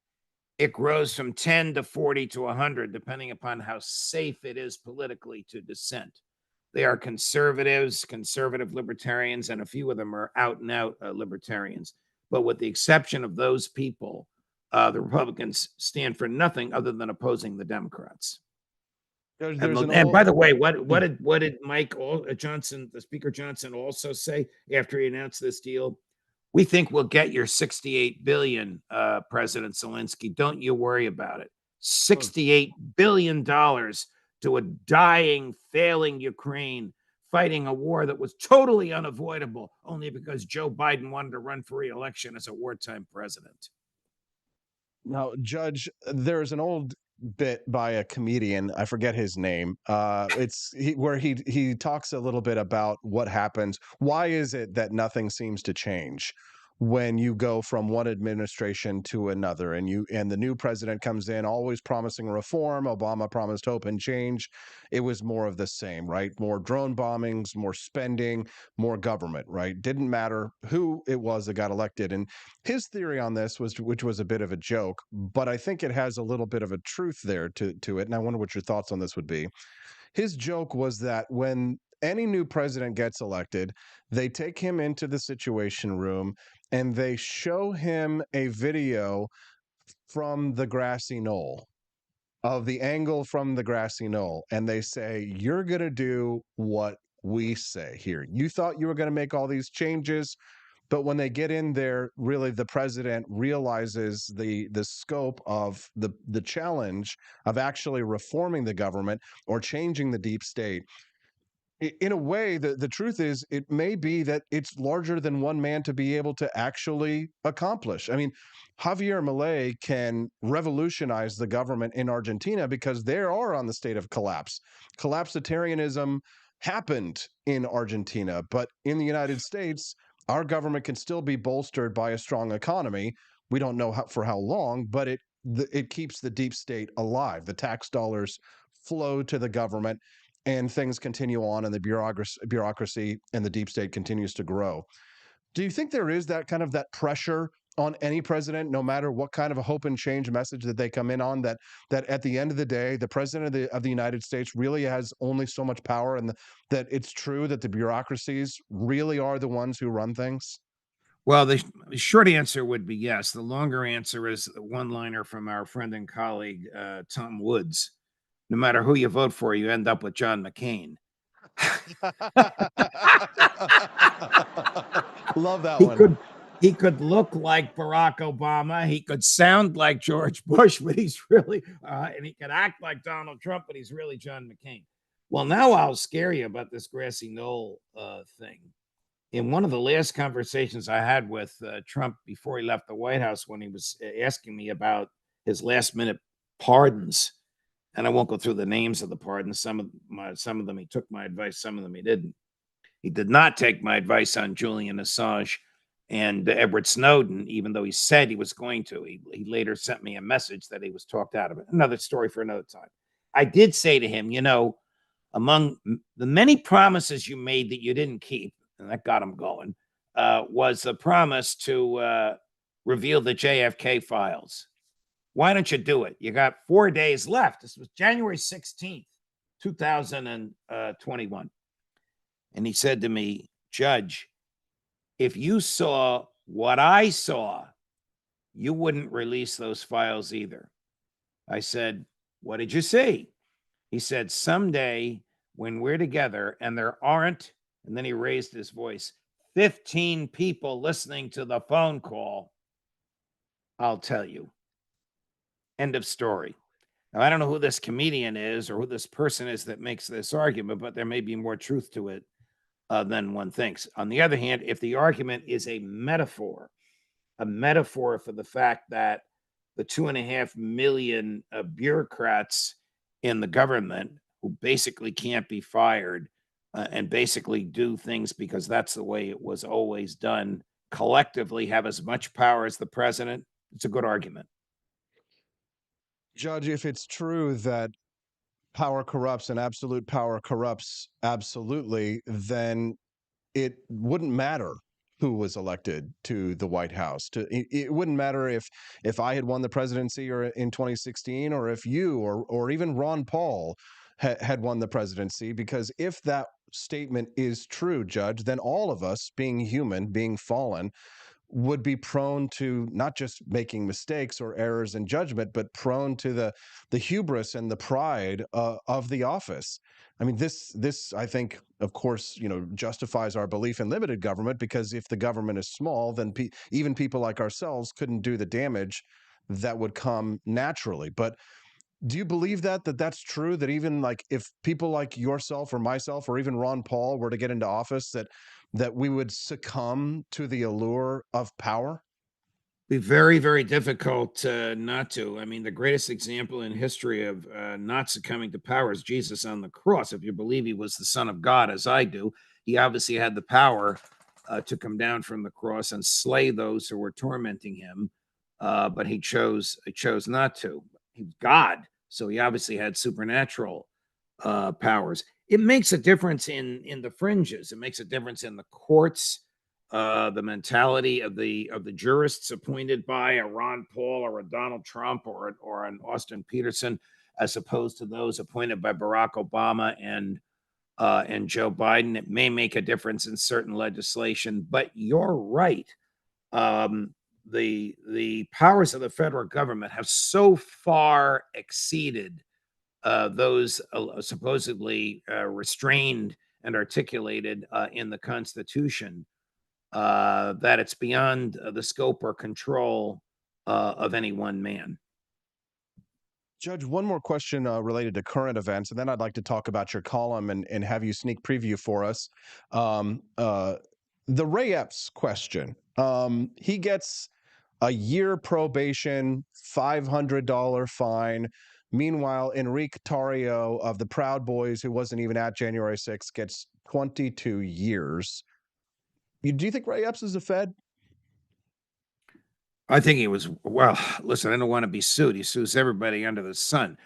It grows from 10 to 40 to 100, depending upon how safe it is politically to dissent. They are conservatives, conservative libertarians, and a few of them are out and out libertarians. But with the exception of those people, the Republicans stand for nothing other than opposing the Democrats. And by the way, what did Mike Johnson, the Speaker Johnson, also say after he announced this deal? We think we'll get your $68 billion, President Zelensky. Don't you worry about it. $68 billion to a dying, failing Ukraine, fighting a war that was totally unavoidable only because Joe Biden wanted to run for re-election as a wartime president. Now, Judge, there's an old bit by a comedian, I forget his name. Where he talks a little bit about what happens. Why is it that nothing seems to change when you go from one administration to another, and the new president comes in always promising reform? Obama promised hope and change. It was more of the same, right? More drone bombings, more spending, more government, right? Didn't matter who it was that got elected. And his theory on this which was a bit of a joke, but I think it has a little bit of a truth there to it. And I wonder what your thoughts on this would be. His joke was that when any new president gets elected, they take him into the Situation Room and they show him a video from the grassy knoll, of the angle from the grassy knoll, and they say, you're going to do what we say here. You thought you were going to make all these changes, but when they get in there, really the president realizes the scope of the challenge of actually reforming the government or changing the deep state. In a way, the truth is, it may be that it's larger than one man to be able to actually accomplish. I mean, Javier Milei can revolutionize the government in Argentina because they are on the state of collapse. Collapsitarianism happened in Argentina, but in the United States, our government can still be bolstered by a strong economy. We don't know for how long, but it keeps the deep state alive. The tax dollars flow to the government, and things continue on, and the bureaucracy and the deep state continues to grow. Do you think there is that kind of that pressure on any president, no matter what kind of a hope and change message that they come in on, that at the end of the day, the president of the United States really has only so much power, and that it's true that the bureaucracies really are the ones who run things? Well, the short answer would be yes. The longer answer is a one-liner from our friend and colleague, Tom Woods. No matter who you vote for, you end up with John McCain. Love that one. He could look like Barack Obama. He could sound like George Bush, but he's really, and he could act like Donald Trump, but he's really John McCain. Well, now I'll scare you about this grassy knoll thing. In one of the last conversations I had with Trump before he left the White House, when he was asking me about his last-minute pardons, and I won't go through the names of the pardons. Some of them he took my advice, some of them he didn't. He did not take my advice on Julian Assange and Edward Snowden, even though he said he was going to. He later sent me a message that he was talked out of it. Another story for another time. I did say to him, among the many promises you made that you didn't keep, and that got him going, was the promise to reveal the JFK files. Why don't you do it? You got 4 days left. This was January 16th, 2021. And he said to me, Judge, if you saw what I saw, you wouldn't release those files either. I said, what did you see? He said, someday when we're together and there aren't, and then he raised his voice, 15 people listening to the phone call, I'll tell you. End of story. Now, I don't know who this comedian is or who this person is that makes this argument, but there may be more truth to it than one thinks. On the other hand, if the argument is a metaphor for the fact that the 2.5 million bureaucrats in the government who basically can't be fired and basically do things because that's the way it was always done, collectively have as much power as the president, it's a good argument. Judge, if it's true that power corrupts and absolute power corrupts absolutely, then it wouldn't matter who was elected to the White House. It wouldn't matter if I had won the presidency or in 2016, or if you or even Ron Paul had won the presidency, because if that statement is true, Judge, then all of us, being human, being fallen, would be prone to not just making mistakes or errors in judgment, but prone to the hubris and the pride of the office. I mean, this I think, of course, justifies our belief in limited government, because if the government is small, then even people like ourselves couldn't do the damage that would come naturally. But do you believe that's true? That even like if people like yourself or myself or even Ron Paul were to get into office, that we would succumb to the allure of power? Be very, very difficult not to. I mean, the greatest example in history of not succumbing to power is Jesus on the cross. If you believe he was the Son of God, as I do, he obviously had the power to come down from the cross and slay those who were tormenting him, but he chose not to. He was God, so he obviously had supernatural powers. It makes a difference in the fringes. It makes a difference in the courts. The mentality of the jurists appointed by a Ron Paul or a Donald Trump or an Austin Peterson, as opposed to those appointed by Barack Obama and and Joe Biden. It may make a difference in certain legislation, but you're right. The powers of the federal government have so far exceeded those supposedly restrained and articulated in the Constitution that it's beyond the scope or control of any one man. Judge, one more question related to current events, and then I'd like to talk about your column and have you sneak preview for us. The Ray Epps question. He gets a year probation, $500 fine. Meanwhile, Enrique Tarrio of the Proud Boys, who wasn't even at January 6th, gets 22 years. Do you think Ray Epps is a Fed? I think he was, well, listen, I don't want to be sued. He sues everybody under the sun.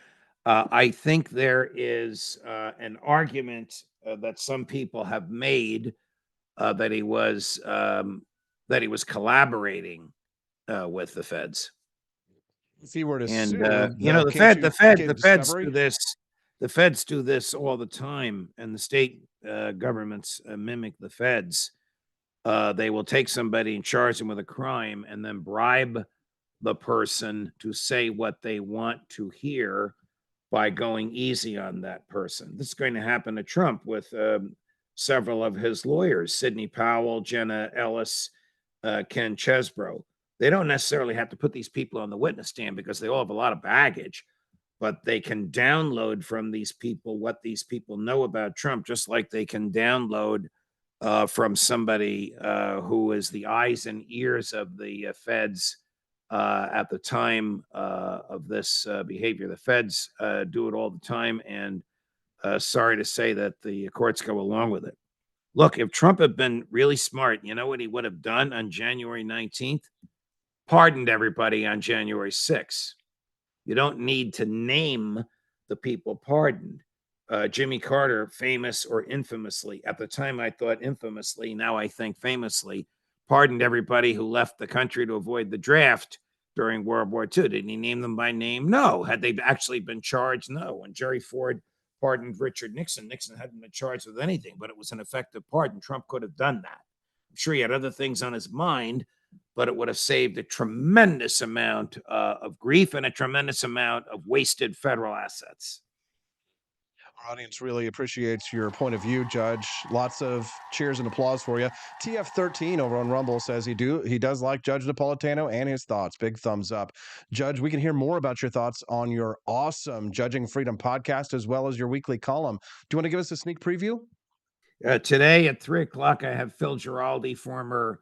I think there is an argument that some people have made that he was collaborating with the feds. If he were to And sue, the feds do this. The feds do this all the time, and the state governments mimic the feds. They will take somebody and charge them with a crime and then bribe the person to say what they want to hear by going easy on that person. This is going to happen to Trump with several of his lawyers, Sidney Powell, Jenna Ellis, Ken Chesbrough. They don't necessarily have to put these people on the witness stand because they all have a lot of baggage, but they can download from these people what these people know about Trump, just like they can download from somebody who is the eyes and ears of the feds at the time of this behavior. The feds do it all the time, and sorry to say that the courts go along with it. Look, if Trump had been really smart, you know what he would have done on January 19th? Pardoned everybody on January 6th. You don't need to name the people pardoned. Jimmy Carter, famous or infamously, at the time I thought infamously, now I think famously, pardoned everybody who left the country to avoid the draft during World War II. Didn't he name them by name? No. Had they actually been charged? No. When Jerry Ford pardoned Richard Nixon, Nixon hadn't been charged with anything, but it was an effective pardon. Trump could have done that. I'm sure he had other things on his mind, but it would have saved a tremendous amount of grief and a tremendous amount of wasted federal assets. Our audience really appreciates your point of view, Judge. Lots of cheers and applause for you. TF13 over on Rumble says he does like Judge Napolitano and his thoughts. Big thumbs up. Judge, we can hear more about your thoughts on your awesome Judging Freedom podcast as well as your weekly column. Do you want to give us a sneak preview? Today at 3:00, I have Phil Giraldi, former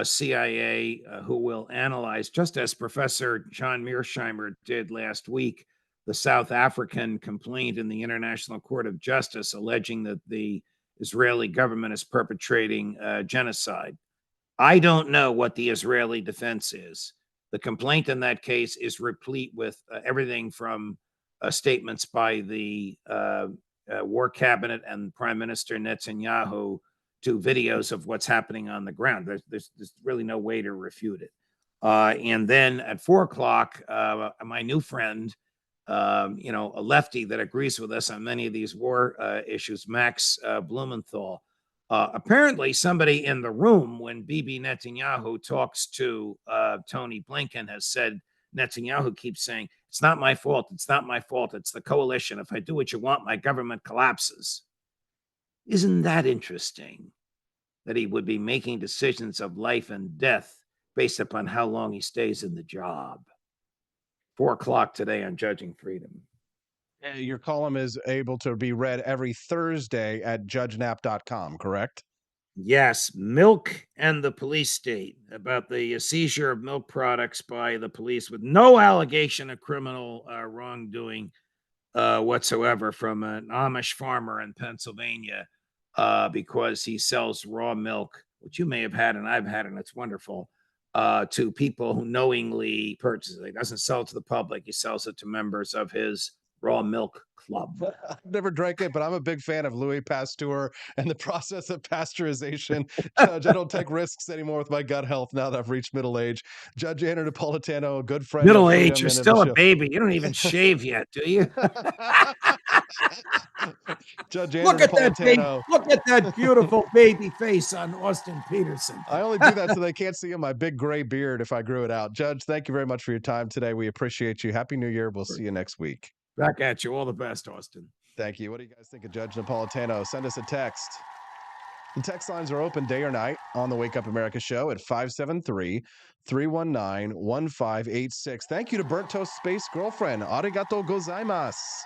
CIA, who will analyze, just as Professor John Mearsheimer did last week, the South African complaint in the International Court of Justice alleging that the Israeli government is perpetrating genocide. I don't know what the Israeli defense is. The complaint in that case is replete with everything from statements by the War Cabinet and Prime Minister Netanyahu to videos of what's happening on the ground. There's really no way to refute it. And then at 4:00, my new friend, a lefty that agrees with us on many of these war issues, Max Blumenthal. Apparently, somebody in the room when Bibi Netanyahu talks to Tony Blinken has said, Netanyahu keeps saying, it's not my fault. It's not my fault. It's the coalition. If I do what you want, my government collapses. Isn't that interesting that he would be making decisions of life and death based upon how long he stays in the job? 4:00 today on Judging Freedom. Your column is able to be read every Thursday at judgenap.com, correct? Yes, Milk and the Police State, about the seizure of milk products by the police with no allegation of criminal wrongdoing whatsoever from an Amish farmer in Pennsylvania because he sells raw milk, which you may have had and I've had, and it's wonderful, to people who knowingly purchase it. He doesn't sell it to the public. He sells it to members of his raw milk club. I've never drank it, but I'm a big fan of Louis Pasteur and the process of pasteurization. Judge, I don't take risks anymore with my gut health now that I've reached middle age. Judge Andrew Napolitano, a good friend Middle of age, freedom you're and of still the a show. baby. You don't even shave yet, do you? Judge Andrew Napolitano. Look at that beautiful baby face on Austin Peterson. I only do that so they can't see my big gray beard if I grew it out. Judge, thank you very much for your time today. We appreciate you. Happy New Year. We'll see you next week. Back at you. All the best, Austin. Thank you. What do you guys think of Judge Napolitano? Send us a text. The text lines are open day or night on the Wake Up America show at 573-319-1586. Thank you to Burnt Toast Space Girlfriend. Arigato gozaimasu.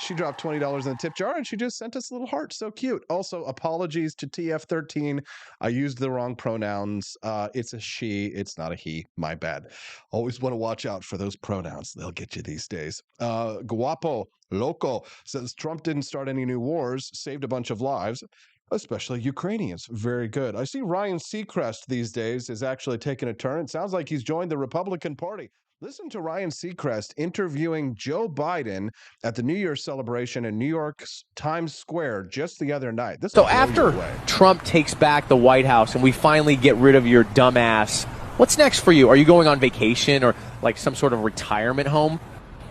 She dropped $20 in the tip jar and she just sent us a little heart. So cute. Also, apologies to TF13. I used the wrong pronouns. It's a she. It's not a he. My bad. Always want to watch out for those pronouns. They'll get you these days. Guapo Loco says Trump didn't start any new wars, saved a bunch of lives, especially Ukrainians. Very good. I see Ryan Seacrest these days is actually taking a turn. It sounds like he's joined the Republican Party. Listen to Ryan Seacrest interviewing Joe Biden at the New Year's celebration in New York's Times Square just the other night. So after Trump takes back the White House and we finally get rid of your dumbass, what's next for you? Are you going on vacation or like some sort of retirement home?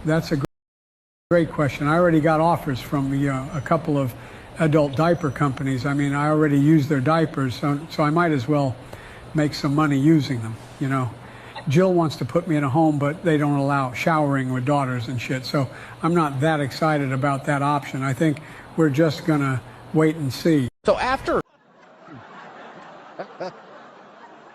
That's a great question. I already got offers from a couple of adult diaper companies. I mean, I already use their diapers, so I might as well make some money using them, you know. Jill wants to put me in a home, but they don't allow showering with daughters and shit. So I'm not that excited about that option. I think we're just going to wait and see. So after...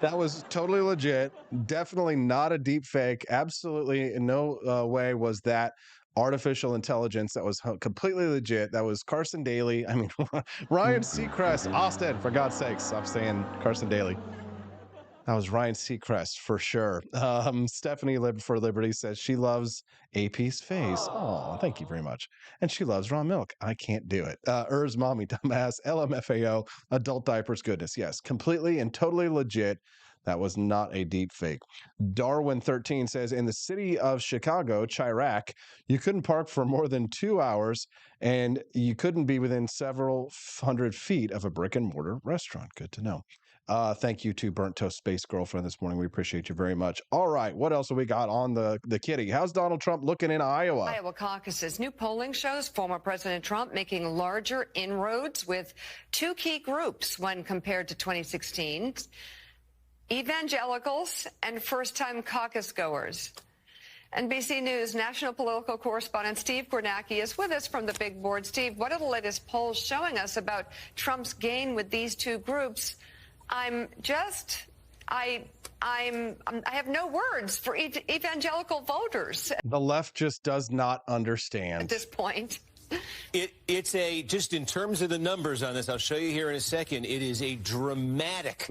That was totally legit. Definitely not a deep fake. Absolutely in no way was that artificial intelligence. That was completely legit. That was Carson Daly. I mean, Ryan Seacrest. Austin, for God's sake, stop saying Carson Daly. That was Ryan Seacrest for sure. Stephanie Lib for Liberty says she loves AP's face. Oh, thank you very much. And she loves raw milk. I can't do it. Mommy Dumbass, LMFAO, adult diapers, goodness. Yes, completely and totally legit. That was not a deep fake. Darwin13 says, in the city of Chicago, Chirac, you couldn't park for more than 2 hours and you couldn't be within several hundred feet of a brick and mortar restaurant. Good to know. Thank you to Burnt Toast Space Girlfriend this morning. We appreciate you very much. All right, what else have we got on the kitty? How's Donald Trump looking in Iowa? Iowa caucuses. New polling shows former President Trump making larger inroads with two key groups when compared to 2016. Evangelicals and first-time caucus goers. NBC News national political correspondent Steve Kornacki is with us from the big board. Steve, what are the latest polls showing us about Trump's gain with these two groups? I have no words for evangelical voters. The left just does not understand at this point. It's just in terms of the numbers on this, I'll show you here in a second. It is a dramatic,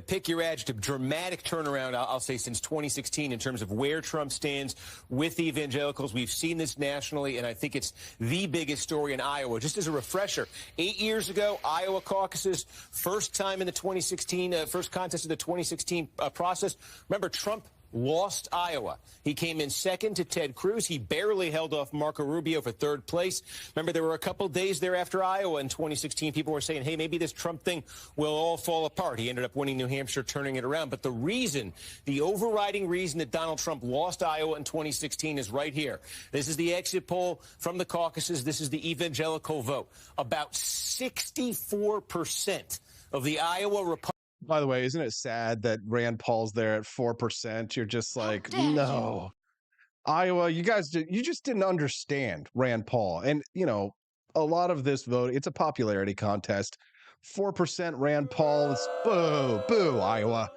pick your adjective, dramatic turnaround, I'll say, since 2016 in terms of where Trump stands with evangelicals. We've seen this nationally, and I think it's the biggest story in Iowa. Just as a refresher, 8 years ago, Iowa caucuses, first time in the 2016, first contest of the 2016 process. Remember, Trump lost Iowa. He came in second to Ted Cruz. He barely held off Marco Rubio for third place. Remember, there were a couple days there after Iowa in 2016. People were saying, hey, maybe this Trump thing will all fall apart. He ended up winning New Hampshire, turning it around. But the overriding reason that Donald Trump lost Iowa in 2016 is right here. This is the exit poll from the caucuses. This is the evangelical vote. About 64% of the Iowa Republicans. By the way, isn't it sad that Rand Paul's there at 4%? You're just like, no. Iowa, you just didn't understand Rand Paul. And, you know, a lot of this vote, it's a popularity contest. 4% Rand Paul is boo, Iowa.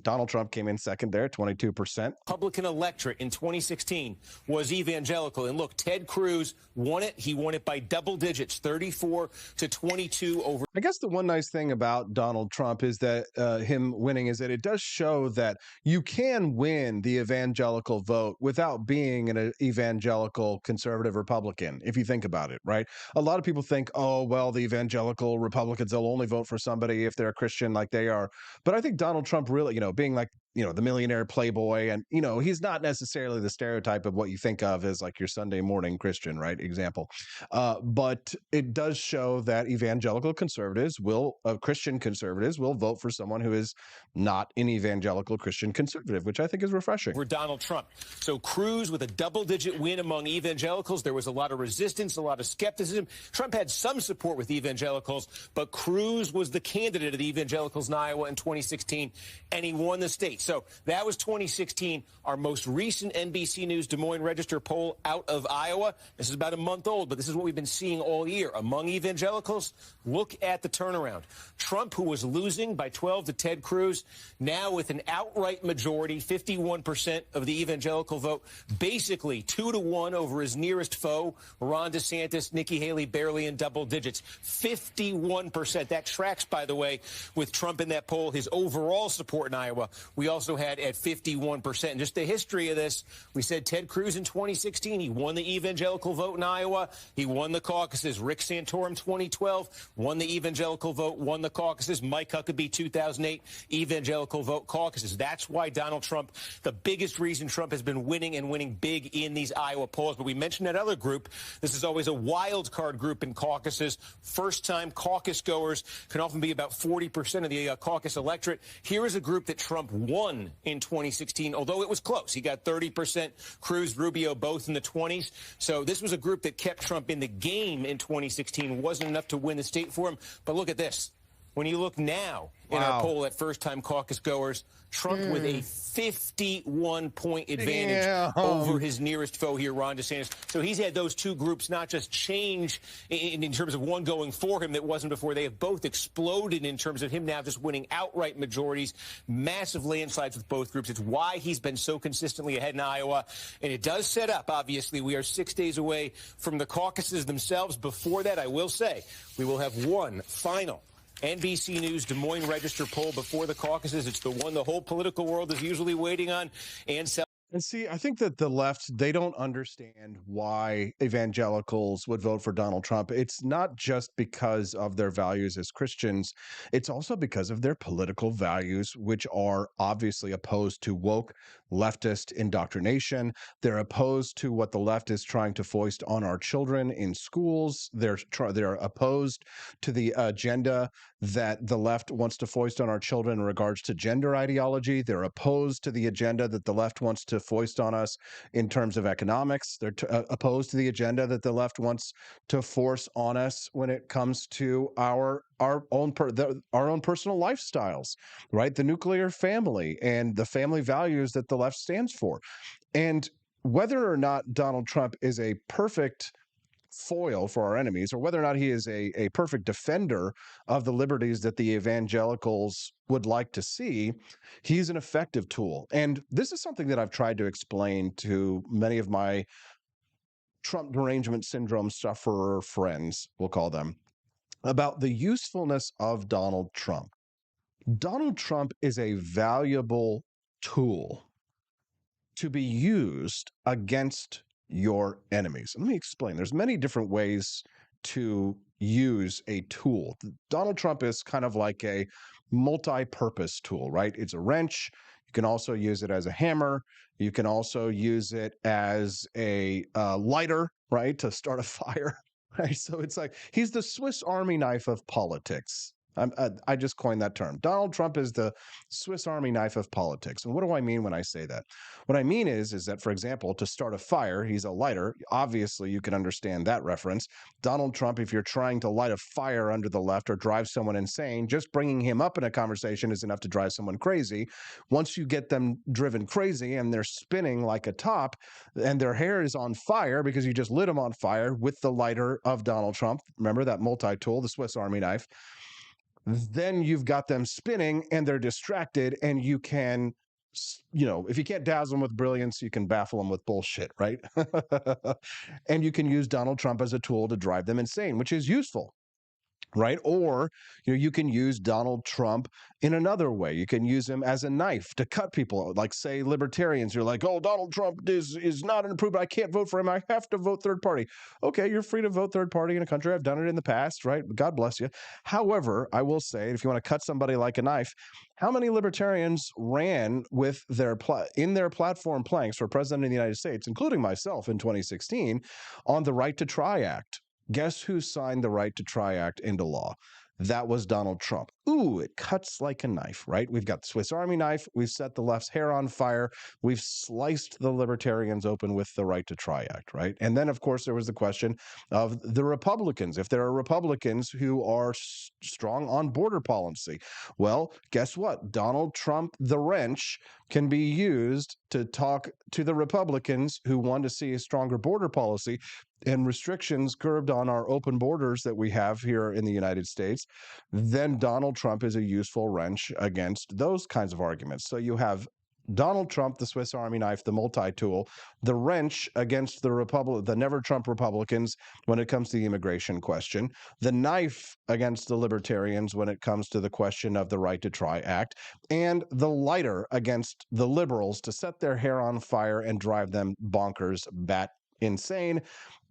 Donald Trump came in second there, 22%. Republican electorate in 2016 was evangelical. And look, Ted Cruz won it. He won it by double digits, 34-22 over. I guess the one nice thing about Donald Trump is that him winning is that it does show that you can win the evangelical vote without being an evangelical conservative Republican, if you think about it, right? A lot of people think, oh, well, the evangelical Republicans, they'll only vote for somebody if they're a Christian like they are. But I think Donald Trump really, you know, being like the millionaire playboy. And, he's not necessarily the stereotype of what you think of as like your Sunday morning Christian, right? Example. But it does show that evangelical conservatives Christian conservatives will vote for someone who is not an evangelical Christian conservative, which I think is refreshing. For Donald Trump. So Cruz with a double-digit win among evangelicals. There was a lot of resistance, a lot of skepticism. Trump had some support with evangelicals, but Cruz was the candidate of the evangelicals in Iowa in 2016, and he won the state. So that was 2016. Our most recent NBC News Des Moines Register poll out of Iowa. This is about a month old, but this is what we've been seeing all year. Among evangelicals, look at the turnaround. Trump, who was losing by 12 to Ted Cruz, now with an outright majority, 51% of the evangelical vote, basically 2-1 over his nearest foe, Ron DeSantis, Nikki Haley, barely in double digits. 51%. That tracks, by the way, with Trump in that poll, his overall support in Iowa. We also had at 51%. And just the history of this, we said Ted Cruz in 2016, he won the evangelical vote in Iowa. He won the caucuses. Rick Santorum 2012 won the evangelical vote, won the caucuses. Mike Huckabee 2008, evangelical vote caucuses. That's why Donald Trump, the biggest reason Trump has been winning and winning big in these Iowa polls. But we mentioned that other group. This is always a wild card group in caucuses. First-time caucus goers can often be about 40% of the caucus electorate. Here is a group that Trump won in 2016, although it was close. He got 30%. Cruz, Rubio, both in the 20s. So this was a group that kept Trump in the game in 2016. Wasn't enough to win the state for him. But look at this. When you look now in our poll at first-time caucus goers, Trump with a 51-point advantage over his nearest foe here, Ron DeSantis. So he's had those two groups not just change in terms of one going for him that wasn't before. They have both exploded in terms of him now just winning outright majorities, massive landslides with both groups. It's why he's been so consistently ahead in Iowa. And it does set up, obviously, we are 6 days away from the caucuses themselves. Before that, I will say, we will have one final NBC News Des Moines Register poll before the caucuses. It's the one the whole political world is usually waiting on. And see, I think that the left, they don't understand why evangelicals would vote for Donald Trump. It's not just because of their values as Christians. It's also because of their political values, which are obviously opposed to woke leftist indoctrination. They're opposed to what the left is trying to foist on our children in schools. They're opposed to the agenda that the left wants to foist on our children in regards to gender ideology. They're opposed to the agenda that the left wants to foist on us in terms of economics. They're opposed to the agenda that the left wants to force on us when it comes to our own personal lifestyles, right? The nuclear family and the family values that the left stands for. And whether or not Donald Trump is a perfect foil for our enemies, or whether or not he is a perfect defender of the liberties that the evangelicals would like to see, he's an effective tool. And this is something that I've tried to explain to many of my Trump derangement syndrome sufferer friends, we'll call them, about the usefulness of Donald Trump. Donald Trump is a valuable tool to be used against your enemies. Let me explain. There's many different ways to use a tool. Donald Trump is kind of like a multi-purpose tool, right? It's a wrench. You can also use it as a hammer. You can also use it as a lighter, right, to start a fire, right? So it's like he's the Swiss Army knife of politics. I just coined that term. Donald Trump is the Swiss Army knife of politics. And what do I mean when I say that? What I mean is that, for example, to start a fire, he's a lighter. Obviously, you can understand that reference. Donald Trump, if you're trying to light a fire under the left or drive someone insane, just bringing him up in a conversation is enough to drive someone crazy. Once you get them driven crazy and they're spinning like a top and their hair is on fire because you just lit them on fire with the lighter of Donald Trump, remember that multi-tool, the Swiss Army knife, then you've got them spinning and they're distracted, and you can, if you can't dazzle them with brilliance, you can baffle them with bullshit, right? And you can use Donald Trump as a tool to drive them insane, which is useful. right? Or you can use Donald Trump in another way. You can use him as a knife to cut people. Like, say, libertarians, you're like, oh, Donald Trump is not an improvement. I can't vote for him. I have to vote third party. Okay, you're free to vote third party in a country. I've done it in the past, right? God bless you. However, I will say, if you want to cut somebody like a knife, how many libertarians ran with in their platform planks for president of the United States, including myself in 2016, on the Right to Try Act? Guess who signed the Right to Try Act into law? That was Donald Trump. Ooh, it cuts like a knife, right? We've got the Swiss Army knife. We've set the left's hair on fire. We've sliced the libertarians open with the Right to Try Act, right? And then, of course, there was the question of the Republicans. If there are Republicans who are strong on border policy, well, guess what? Donald Trump, the wrench, can be used to talk to the Republicans who want to see a stronger border policy and restrictions curbed on our open borders that we have here in the United States. Then Donald Trump is a useful wrench against those kinds of arguments. So you have Donald Trump, the Swiss Army knife, the multi-tool, the wrench against the never Trump Republicans when it comes to the immigration question, the knife against the libertarians when it comes to the question of the Right to Try Act, and the lighter against the liberals to set their hair on fire and drive them bonkers, bat insane.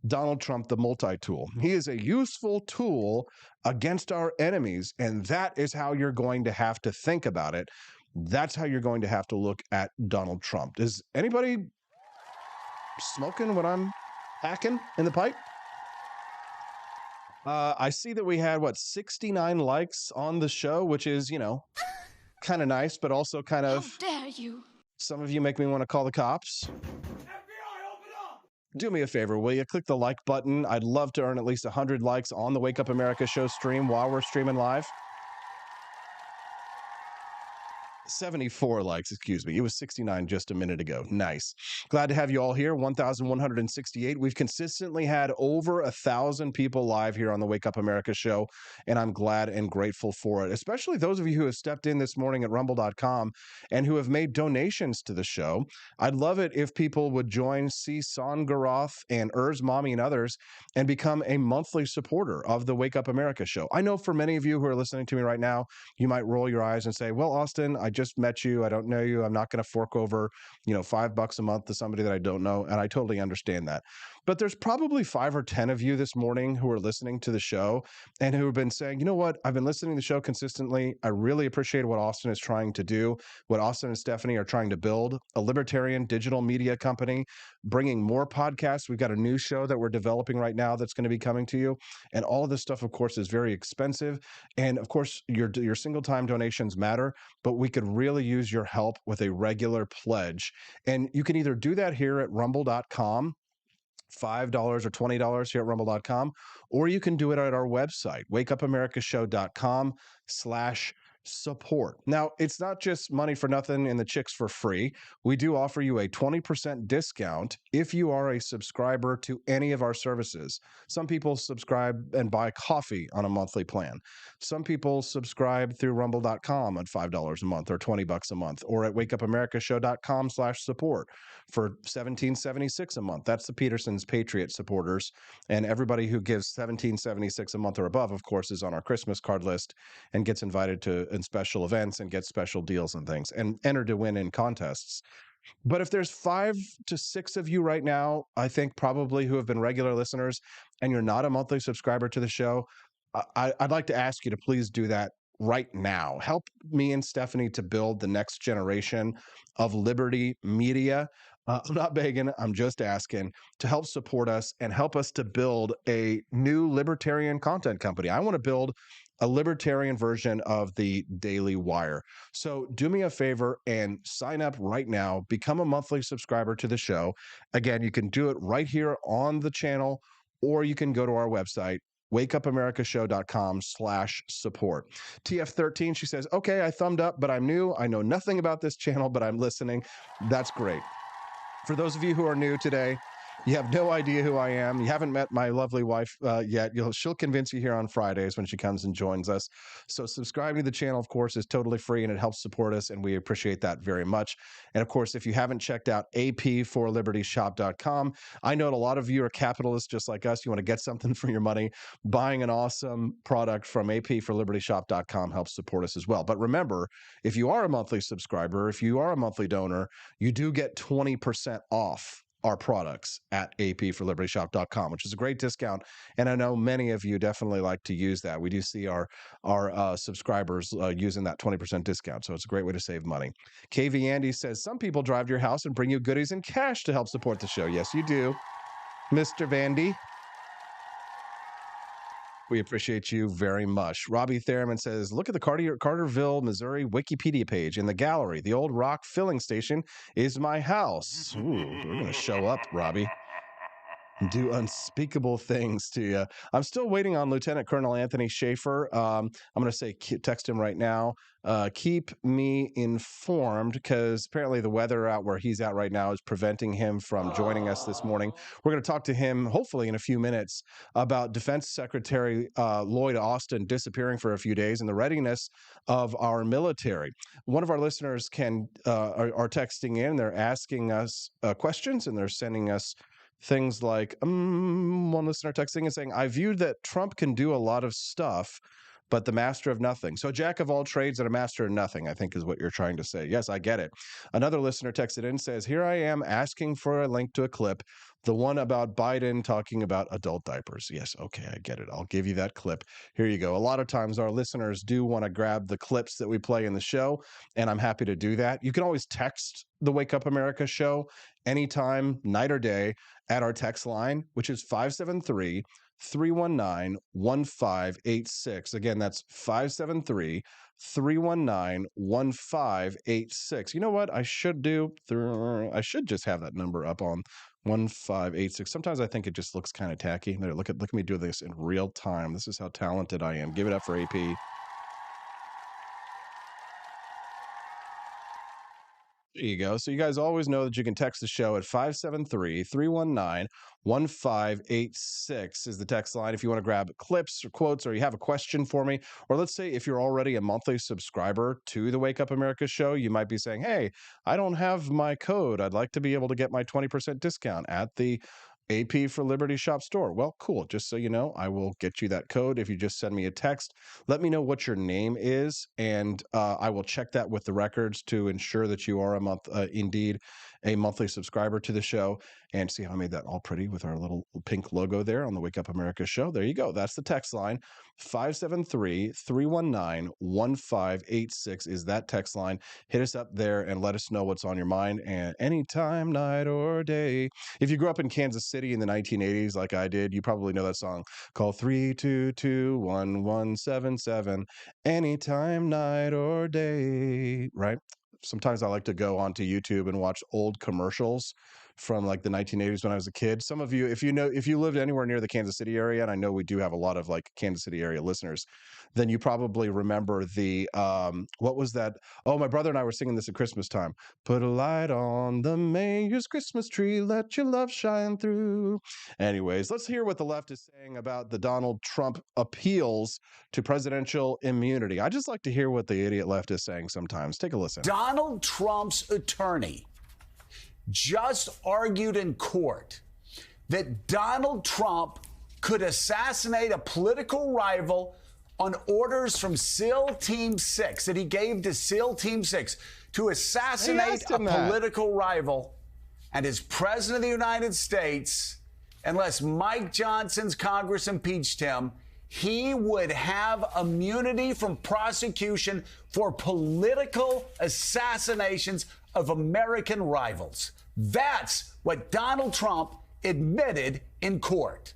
Donald Trump, the multi-tool. He is a useful tool against our enemies, and that is how you're going to have to think about it. That's how you're going to have to look at Donald Trump. Is anybody smoking when I'm hacking in the pipe? I see that we had, 69 likes on the show, which is, kind of nice, but also kind of... How dare you? Some of you make me want to call the cops. Do me a favor, will you? Click the like button. I'd love to earn at least 100 likes on the Wake Up America show stream while we're streaming live. 74 likes, excuse me. It was 69 just a minute ago. Nice. Glad to have you all here. 1,168. We've consistently had over 1,000 people live here on the Wake Up America show, and I'm glad and grateful for it, especially those of you who have stepped in this morning at rumble.com and who have made donations to the show. I'd love it if people would join C. Songaroth and Urs Mommy and others and become a monthly supporter of the Wake Up America show. I know for many of you who are listening to me right now, you might roll your eyes and say, well, Austin, I just met you. I don't know you. I'm not going to fork over, $5 a month to somebody that I don't know. And I totally understand that. But there's probably 5 or 10 of you this morning who are listening to the show and who have been saying, you know what? I've been listening to the show consistently. I really appreciate what Austin is trying to do, what Austin and Stephanie are trying to build, a libertarian digital media company, bringing more podcasts. We've got a new show that we're developing right now that's going to be coming to you. And all of this stuff, of course, is very expensive. And of course, your single time donations matter, but we could really use your help with a regular pledge. And you can either do that here at rumble.com, $5 or $20 here at rumble.com, or you can do it at our website, wakeupAmericaShow.com/support. Now, it's not just money for nothing and the chicks for free. We do offer you a 20% discount if you are a subscriber to any of our services. Some people subscribe and buy coffee on a monthly plan. Some people subscribe through rumble.com at $5 a month or $20 a month, or at wakeupAmericaShow.com/support for $17.76 a month. That's the Peterson's Patriot supporters. And everybody who gives $17.76 a month or above, of course, is on our Christmas card list and gets invited to special events and gets special deals and things and entered to win in contests. But if there's 5 to 6 of you right now, I think probably who have been regular listeners and you're not a monthly subscriber to the show, I'd like to ask you to please do that right now. Help me and Stephanie to build the next generation of liberty media. I'm not begging, I'm just asking to help support us and help us to build a new libertarian content company. I want to build a libertarian version of the Daily Wire. So do me a favor and sign up right now. Become a monthly subscriber to the show. Again, you can do it right here on the channel, or you can go to our website, wakeupAmericaShow.com/support. TF13, she says, okay, I thumbed up, but I'm new. I know nothing about this channel, but I'm listening. That's great. For those of you who are new today, You have no idea who I am. You haven't met my lovely wife yet. She'll convince you here on Fridays when she comes and joins us. So subscribing to the channel, of course, is totally free and it helps support us, and we appreciate that very much. And of course, if you haven't checked out AP4LibertyShop.com, I know a lot of you are capitalists just like us. You want to get something for your money. Buying an awesome product from AP4LibertyShop.com helps support us as well. But remember, if you are a monthly subscriber, if you are a monthly donor, you do get 20% off our products at AP4LibertyShop.com, which is a great discount. And I know many of you definitely like to use that. We do see our subscribers using that 20% discount. So it's a great way to save money. KV Andy says, some people drive to your house and bring you goodies in cash to help support the show. Yes, you do, Mr. Vandy. We appreciate you very much. Robbie Thurman says, look at the Carterville, Missouri Wikipedia page. In the gallery, the old rock filling station is my house. Ooh, we're going to show up, Robbie. Do unspeakable things to you. I'm still waiting on Lieutenant Colonel Anthony Schaefer. I'm going to say text him right now. Keep me informed, because apparently the weather out where he's at right now is preventing him from joining us this morning. We're going to talk to him hopefully in a few minutes about Defense Secretary Lloyd Austin disappearing for a few days and the readiness of our military. One of our listeners are texting in. They're asking us questions, and they're sending us things like, one listener texting and saying, I viewed that Trump can do a lot of stuff, but the master of nothing. So jack of all trades and a master of nothing, I think is what you're trying to say. Yes, I get it. Another listener texted in and says, here I am asking for a link to a clip, the one about Biden talking about adult diapers. Yes, okay, I get it. I'll give you that clip. Here you go. A lot of times our listeners do want to grab the clips that we play in the show, and I'm happy to do that. You can always text the Wake Up America show anytime, night or day, at our text line, which is 573-319-1586. Again, that's 573-319-1586. You know what I should do? I should just have that number up on 1586. Sometimes I think it just looks kind of tacky. Look at me do this in real time. This is how talented I am. Give it up for AP. There you go. So you guys always know that you can text the show at 573-319-1586 is the text line if you want to grab clips or quotes, or you have a question for me. Or let's say if you're already a monthly subscriber to the Wake Up America show, you might be saying, hey, I don't have my code. I'd like to be able to get my 20% discount at the AP for Liberty Shop store. Well, cool. Just so you know, I will get you that code if you just send me a text. Let me know what your name is, and I will check that with the records to ensure that you are indeed a monthly subscriber to the show. And see how I made that all pretty with our little pink logo there on the Wake Up America show. There you go. That's the text line. 573-319-1586 is that text line. Hit us up there and let us know what's on your mind, and anytime, night or day. If you grew up in Kansas City in the 1980s like I did, you probably know that song. Call 322-1177 anytime, night or day, right? Sometimes I like to go onto YouTube and watch old commercials from like the 1980s when I was a kid. Some of you, if you lived anywhere near the Kansas City area, and I know we do have a lot of like Kansas City area listeners, then you probably remember the, what was that? Oh, my brother and I were singing this at Christmas time. Put a light on the mayor's Christmas tree, let your love shine through. Anyways, let's hear what the left is saying about the Donald Trump appeals to presidential immunity. I just like to hear what the idiot left is saying sometimes. Take a listen. Donald Trump's attorney just argued in court that Donald Trump could assassinate a political rival on orders from SEAL Team 6 that he gave to SEAL Team 6 to assassinate a political rival. And as President of the United States, unless Mike Johnson's Congress impeached him, he would have immunity from prosecution for political assassinations of American rivals. That's what Donald Trump admitted in court.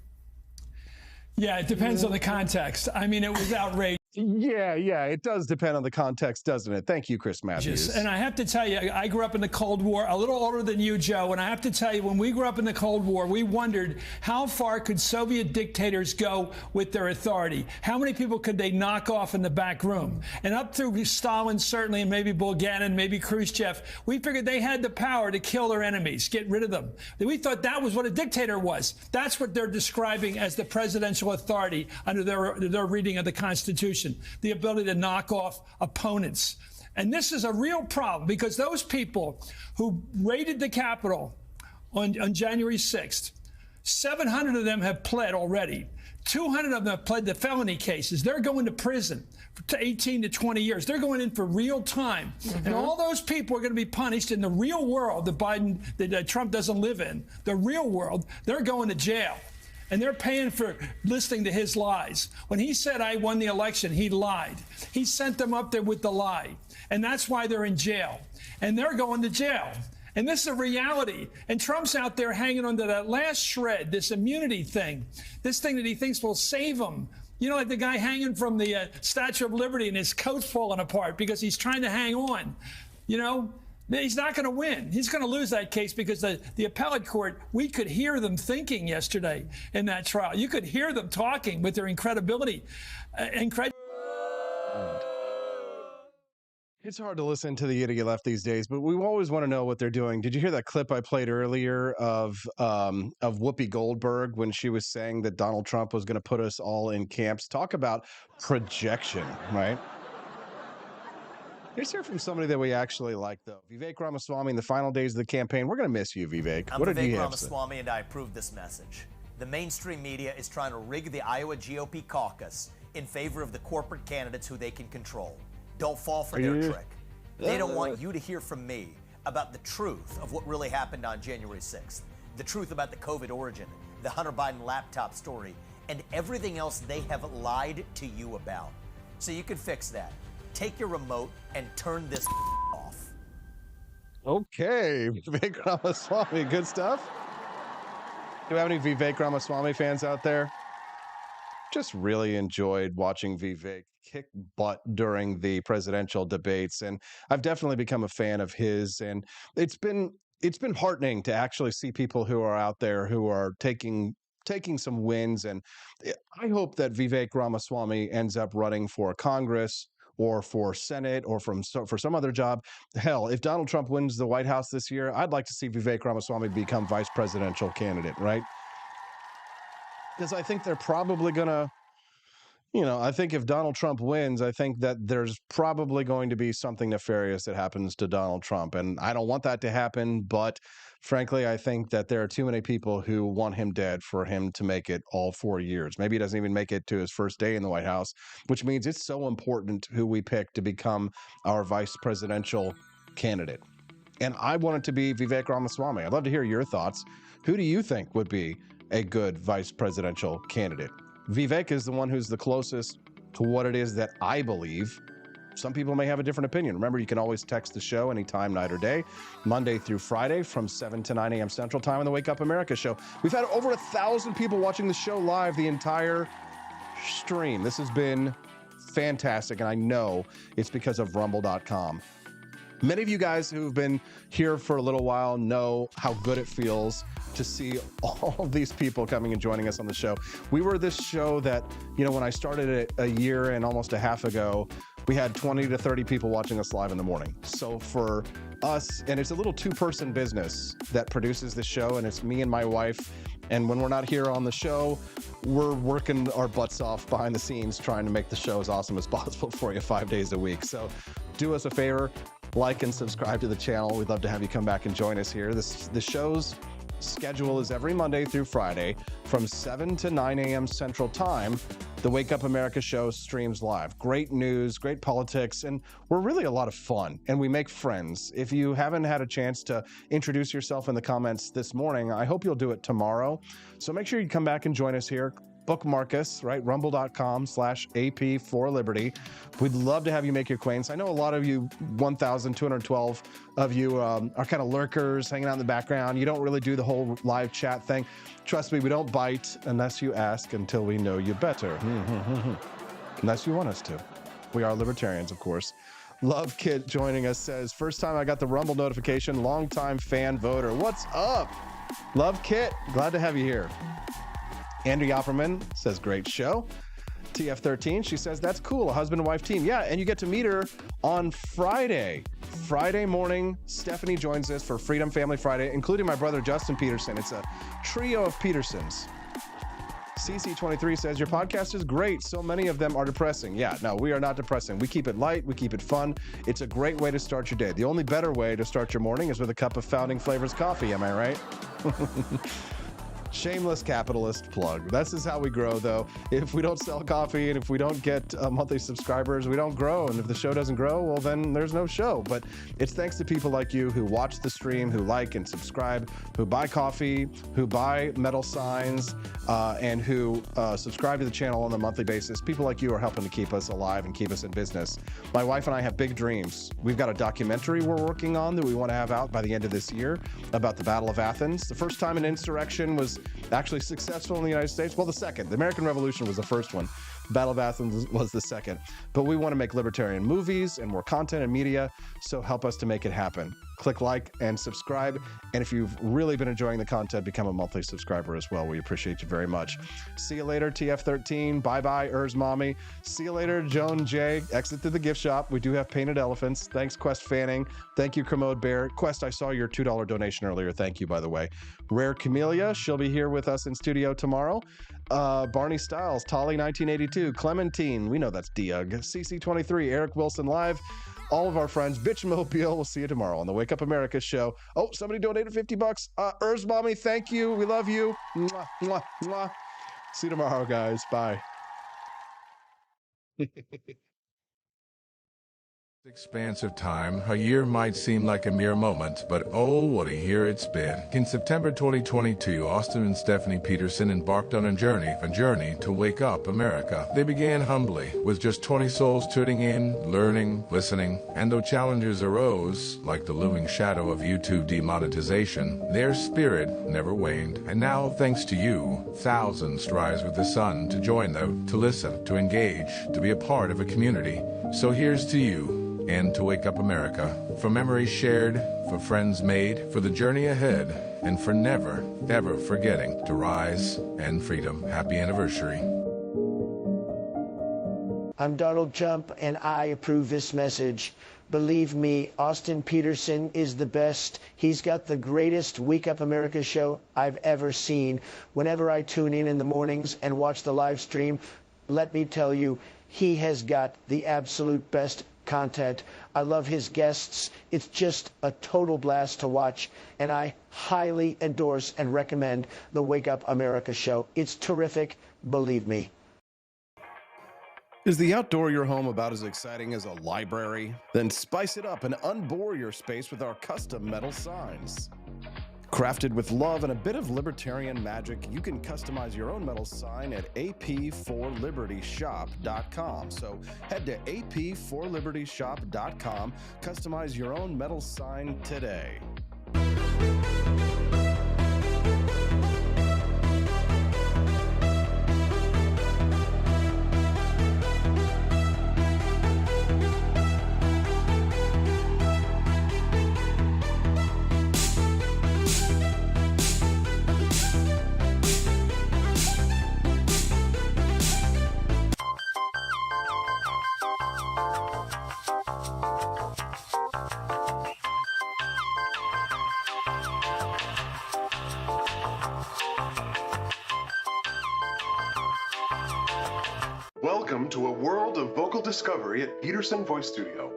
Yeah, it depends on the context. I mean, it was outrageous. Yeah, it does depend on the context, doesn't it? Thank you, Chris Matthews. And I have to tell you, I grew up in the Cold War, a little older than you, Joe, and I have to tell you, when we grew up in the Cold War, we wondered how far could Soviet dictators go with their authority? How many people could they knock off in the back room? And up through Stalin, certainly, and maybe Bulganin, maybe Khrushchev, we figured they had the power to kill their enemies, get rid of them. We thought that was what a dictator was. That's what they're describing as the presidential authority under their reading of the Constitution. The ability to knock off opponents. And this is a real problem because those people who raided the Capitol on January 6th, 700 of them have pled already. 200 of them have pled to felony cases. They're going to prison for 18 to 20 years. They're going in for real time. And all those people are going to be punished in the real world that Trump doesn't live in. The real world, they're going to jail. And they're paying for listening to his lies. When he said, I won the election, he lied. He sent them up there with the lie. And that's why they're in jail. And they're going to jail. And this is a reality. And Trump's out there hanging onto that last shred, this immunity thing, this thing that he thinks will save him. You know, like the guy hanging from the Statue of Liberty and his coat's falling apart because he's trying to hang on. You know? He's not going to win. He's going to lose that case because the appellate court, we could hear them thinking yesterday in that trial. You could hear them talking with their incredibility. It's hard to listen to the idiot left these days, but we always want to know what they're doing. Did you hear that clip I played earlier of Whoopi Goldberg when she was saying that Donald Trump was going to put us all in camps? Talk about projection, right? Let's hear from somebody that we actually like, though. Vivek Ramaswamy, in the final days of the campaign. We're going to miss you, Vivek. I'm Vivek Ramaswamy, and I approve this message. The mainstream media is trying to rig the Iowa GOP caucus in favor of the corporate candidates who they can control. Don't fall for their trick. They don't want you to hear from me about the truth of what really happened on January 6th, the truth about the COVID origin, the Hunter Biden laptop story, and everything else they have lied to you about. So you can fix that. Take your remote and turn this off. Okay, Vivek Ramaswamy, good stuff. Do we have any Vivek Ramaswamy fans out there? Just really enjoyed watching Vivek kick butt during the presidential debates, and I've definitely become a fan of his. And it's been heartening to actually see people who are out there who are taking some wins. And I hope that Vivek Ramaswamy ends up running for Congress or for Senate or for some other job. Hell, if Donald Trump wins the White House this year, I'd like to see Vivek Ramaswamy become vice presidential candidate, right? Because I think they're probably going to, I think if Donald Trump wins, I think that there's probably going to be something nefarious that happens to Donald Trump. And I don't want that to happen, but frankly, I think that there are too many people who want him dead for him to make it all 4 years. Maybe he doesn't even make it to his first day in the White House, which means it's so important who we pick to become our vice presidential candidate. And I want it to be Vivek Ramaswamy. I'd love to hear your thoughts. Who do you think would be a good vice presidential candidate? Vivek is the one who's the closest to what it is that I believe. Some people may have a different opinion. Remember, you can always text the show anytime, night or day, Monday through Friday from 7 to 9 a.m. Central Time on the Wake Up America show. We've had over 1,000 people watching the show live the entire stream. This has been fantastic, and I know it's because of Rumble.com. Many of you guys who've been here for a little while know how good it feels to see all of these people coming and joining us on the show. We were this show that, when I started it a year and almost a half ago, we had 20 to 30 people watching us live in the morning. So for us, and it's a little two-person business that produces the show, and it's me and my wife. And when we're not here on the show, we're working our butts off behind the scenes trying to make the show as awesome as possible for you 5 days a week. So do us a favor, like and subscribe to the channel. We'd love to have you come back and join us here. The show's schedule is every Monday through Friday from 7 to 9 a.m. Central Time. The Wake Up America show streams live. Great news, great politics, and we're really a lot of fun, and we make friends. If you haven't had a chance to introduce yourself in the comments this morning, I hope you'll do it tomorrow. So make sure you come back and join us here. Bookmark us, right? Rumble.com/AP4Liberty. We'd love to have you make your acquaintance. I know a lot of you, 1,212 of you are kind of lurkers, hanging out in the background. You don't really do the whole live chat thing. Trust me, we don't bite unless you ask until we know you better. unless you want us to. We are libertarians, of course. Love Kit joining us says, first time I got the Rumble notification, longtime fan voter. What's up? Love Kit, glad to have you here. Andrew Opperman says, great show. TF13, she says, that's cool, a husband and wife team. Yeah, and you get to meet her on Friday morning. Stephanie joins us for Freedom Family Friday, including my brother Justin Peterson. It's a trio of Petersons. CC23 says, your podcast is great. So many of them are depressing. Yeah, no, we are not depressing. We keep it light. We keep it fun. It's a great way to start your day. The only better way to start your morning is with a cup of Founding Flavors coffee. Am I right? Shameless capitalist plug. This is how we grow, though. If we don't sell coffee and if we don't get monthly subscribers, we don't grow. And if the show doesn't grow, well, then there's no show. But it's thanks to people like you who watch the stream, who like and subscribe, who buy coffee, who buy metal signs, and who subscribe to the channel on a monthly basis. People like you are helping to keep us alive and keep us in business. My wife and I have big dreams. We've got a documentary we're working on that we want to have out by the end of this year about the Battle of Athens. The first time an insurrection was actually successful in the United States. Well, the second. The American Revolution was the first one. Battle of Athens was the second. But we want to make libertarian movies and more content and media, so help us to make it happen. Click like and subscribe. And if you've really been enjoying the content, become a monthly subscriber as well. We appreciate you very much. See you later, TF13. Bye-bye, Urs Mommy. See you later, Joan J. Exit to the gift shop. We do have painted elephants. Thanks, Quest Fanning. Thank you, Commode Bear. Quest, I saw your $2 donation earlier. Thank you, by the way. Rare Camellia, she'll be here with us in studio tomorrow. Barney Styles, Tolly 1982, Clementine, we know that's Diug, CC23, Eric Wilson Live, all of our friends, Bitchmobile. We'll see you tomorrow on the Wake Up America show. Oh, somebody donated $50. Urs Mommy, thank you. We love you. Mwah, mwah, mwah. See you tomorrow, guys. Bye. Expanse of time, a year might seem like a mere moment, but oh, what a year it's been. In September 2022, Austin and Stephanie Peterson embarked on a journey to wake up America. They began humbly, with just 20 souls tuning in, learning, listening, and though challenges arose, like the looming shadow of YouTube demonetization, their spirit never waned. And now, thanks to you, thousands rise with the sun to join them, to listen, to engage, to be a part of a community. So here's to you, and to Wake Up America, for memories shared, for friends made, for the journey ahead, and for never, ever forgetting to rise and freedom. Happy anniversary. I'm Donald Trump, and I approve this message. Believe me, Austin Peterson is the best. He's got the greatest Wake Up America show I've ever seen. Whenever I tune in the mornings and watch the live stream, let me tell you, he has got the absolute best content. I love his guests. It's just a total blast to watch, and I highly endorse and recommend the Wake Up America show. It's terrific, believe me. Is the outdoor your home about as exciting as a library? Then spice it up and unbore your space with our custom metal signs. Crafted with love and a bit of libertarian magic, you can customize your own metal sign at ap4libertyshop.com. So head to ap4libertyshop.com, customize your own metal sign today. Welcome to a world of vocal discovery at Peterson Voice Studio.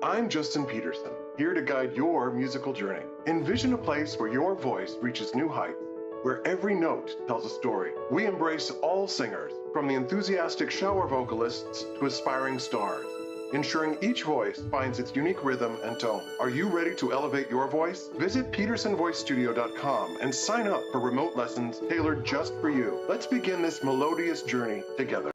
I'm Justin Peterson, here to guide your musical journey. Envision a place where your voice reaches new heights, where every note tells a story. We embrace all singers, from the enthusiastic shower vocalists to aspiring stars, ensuring each voice finds its unique rhythm and tone. Are you ready to elevate your voice? Visit PetersonVoiceStudio.com and sign up for remote lessons tailored just for you. Let's begin this melodious journey together.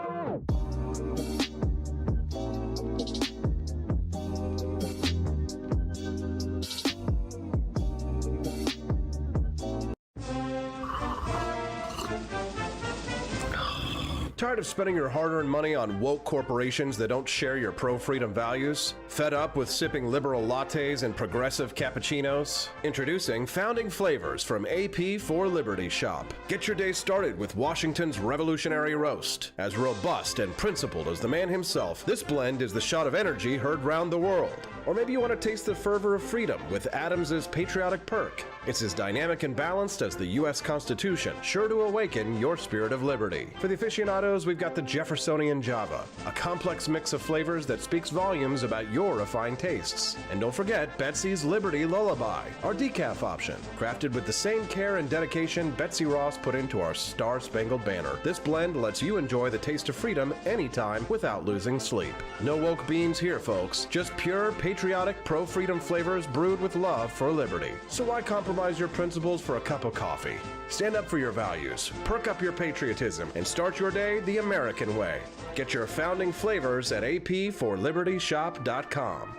Tired of spending your hard-earned money on woke corporations that don't share your pro-freedom values? Fed up with sipping liberal lattes and progressive cappuccinos? Introducing Founding Flavors from AP for Liberty Shop. Get your day started with Washington's Revolutionary Roast. As robust and principled as the man himself, this blend is the shot of energy heard round the world. Or maybe you want to taste the fervor of freedom with Adams's Patriotic Perk. It's as dynamic and balanced as the U.S. Constitution, sure to awaken your spirit of liberty. For the aficionados, we've got the Jeffersonian Java, a complex mix of flavors that speaks volumes about your refined tastes. And don't forget Betsy's Liberty Lullaby, our decaf option, crafted with the same care and dedication Betsy Ross put into our Star-Spangled Banner. This blend lets you enjoy the taste of freedom anytime without losing sleep. No woke beans here, folks. Just pure, patriotic, pro-freedom flavors brewed with love for liberty. So why compromise your principles for a cup of coffee? Stand up for your values, perk up your patriotism, and start your day the American way. Get your Founding Flavors at apforlibertyshop.com.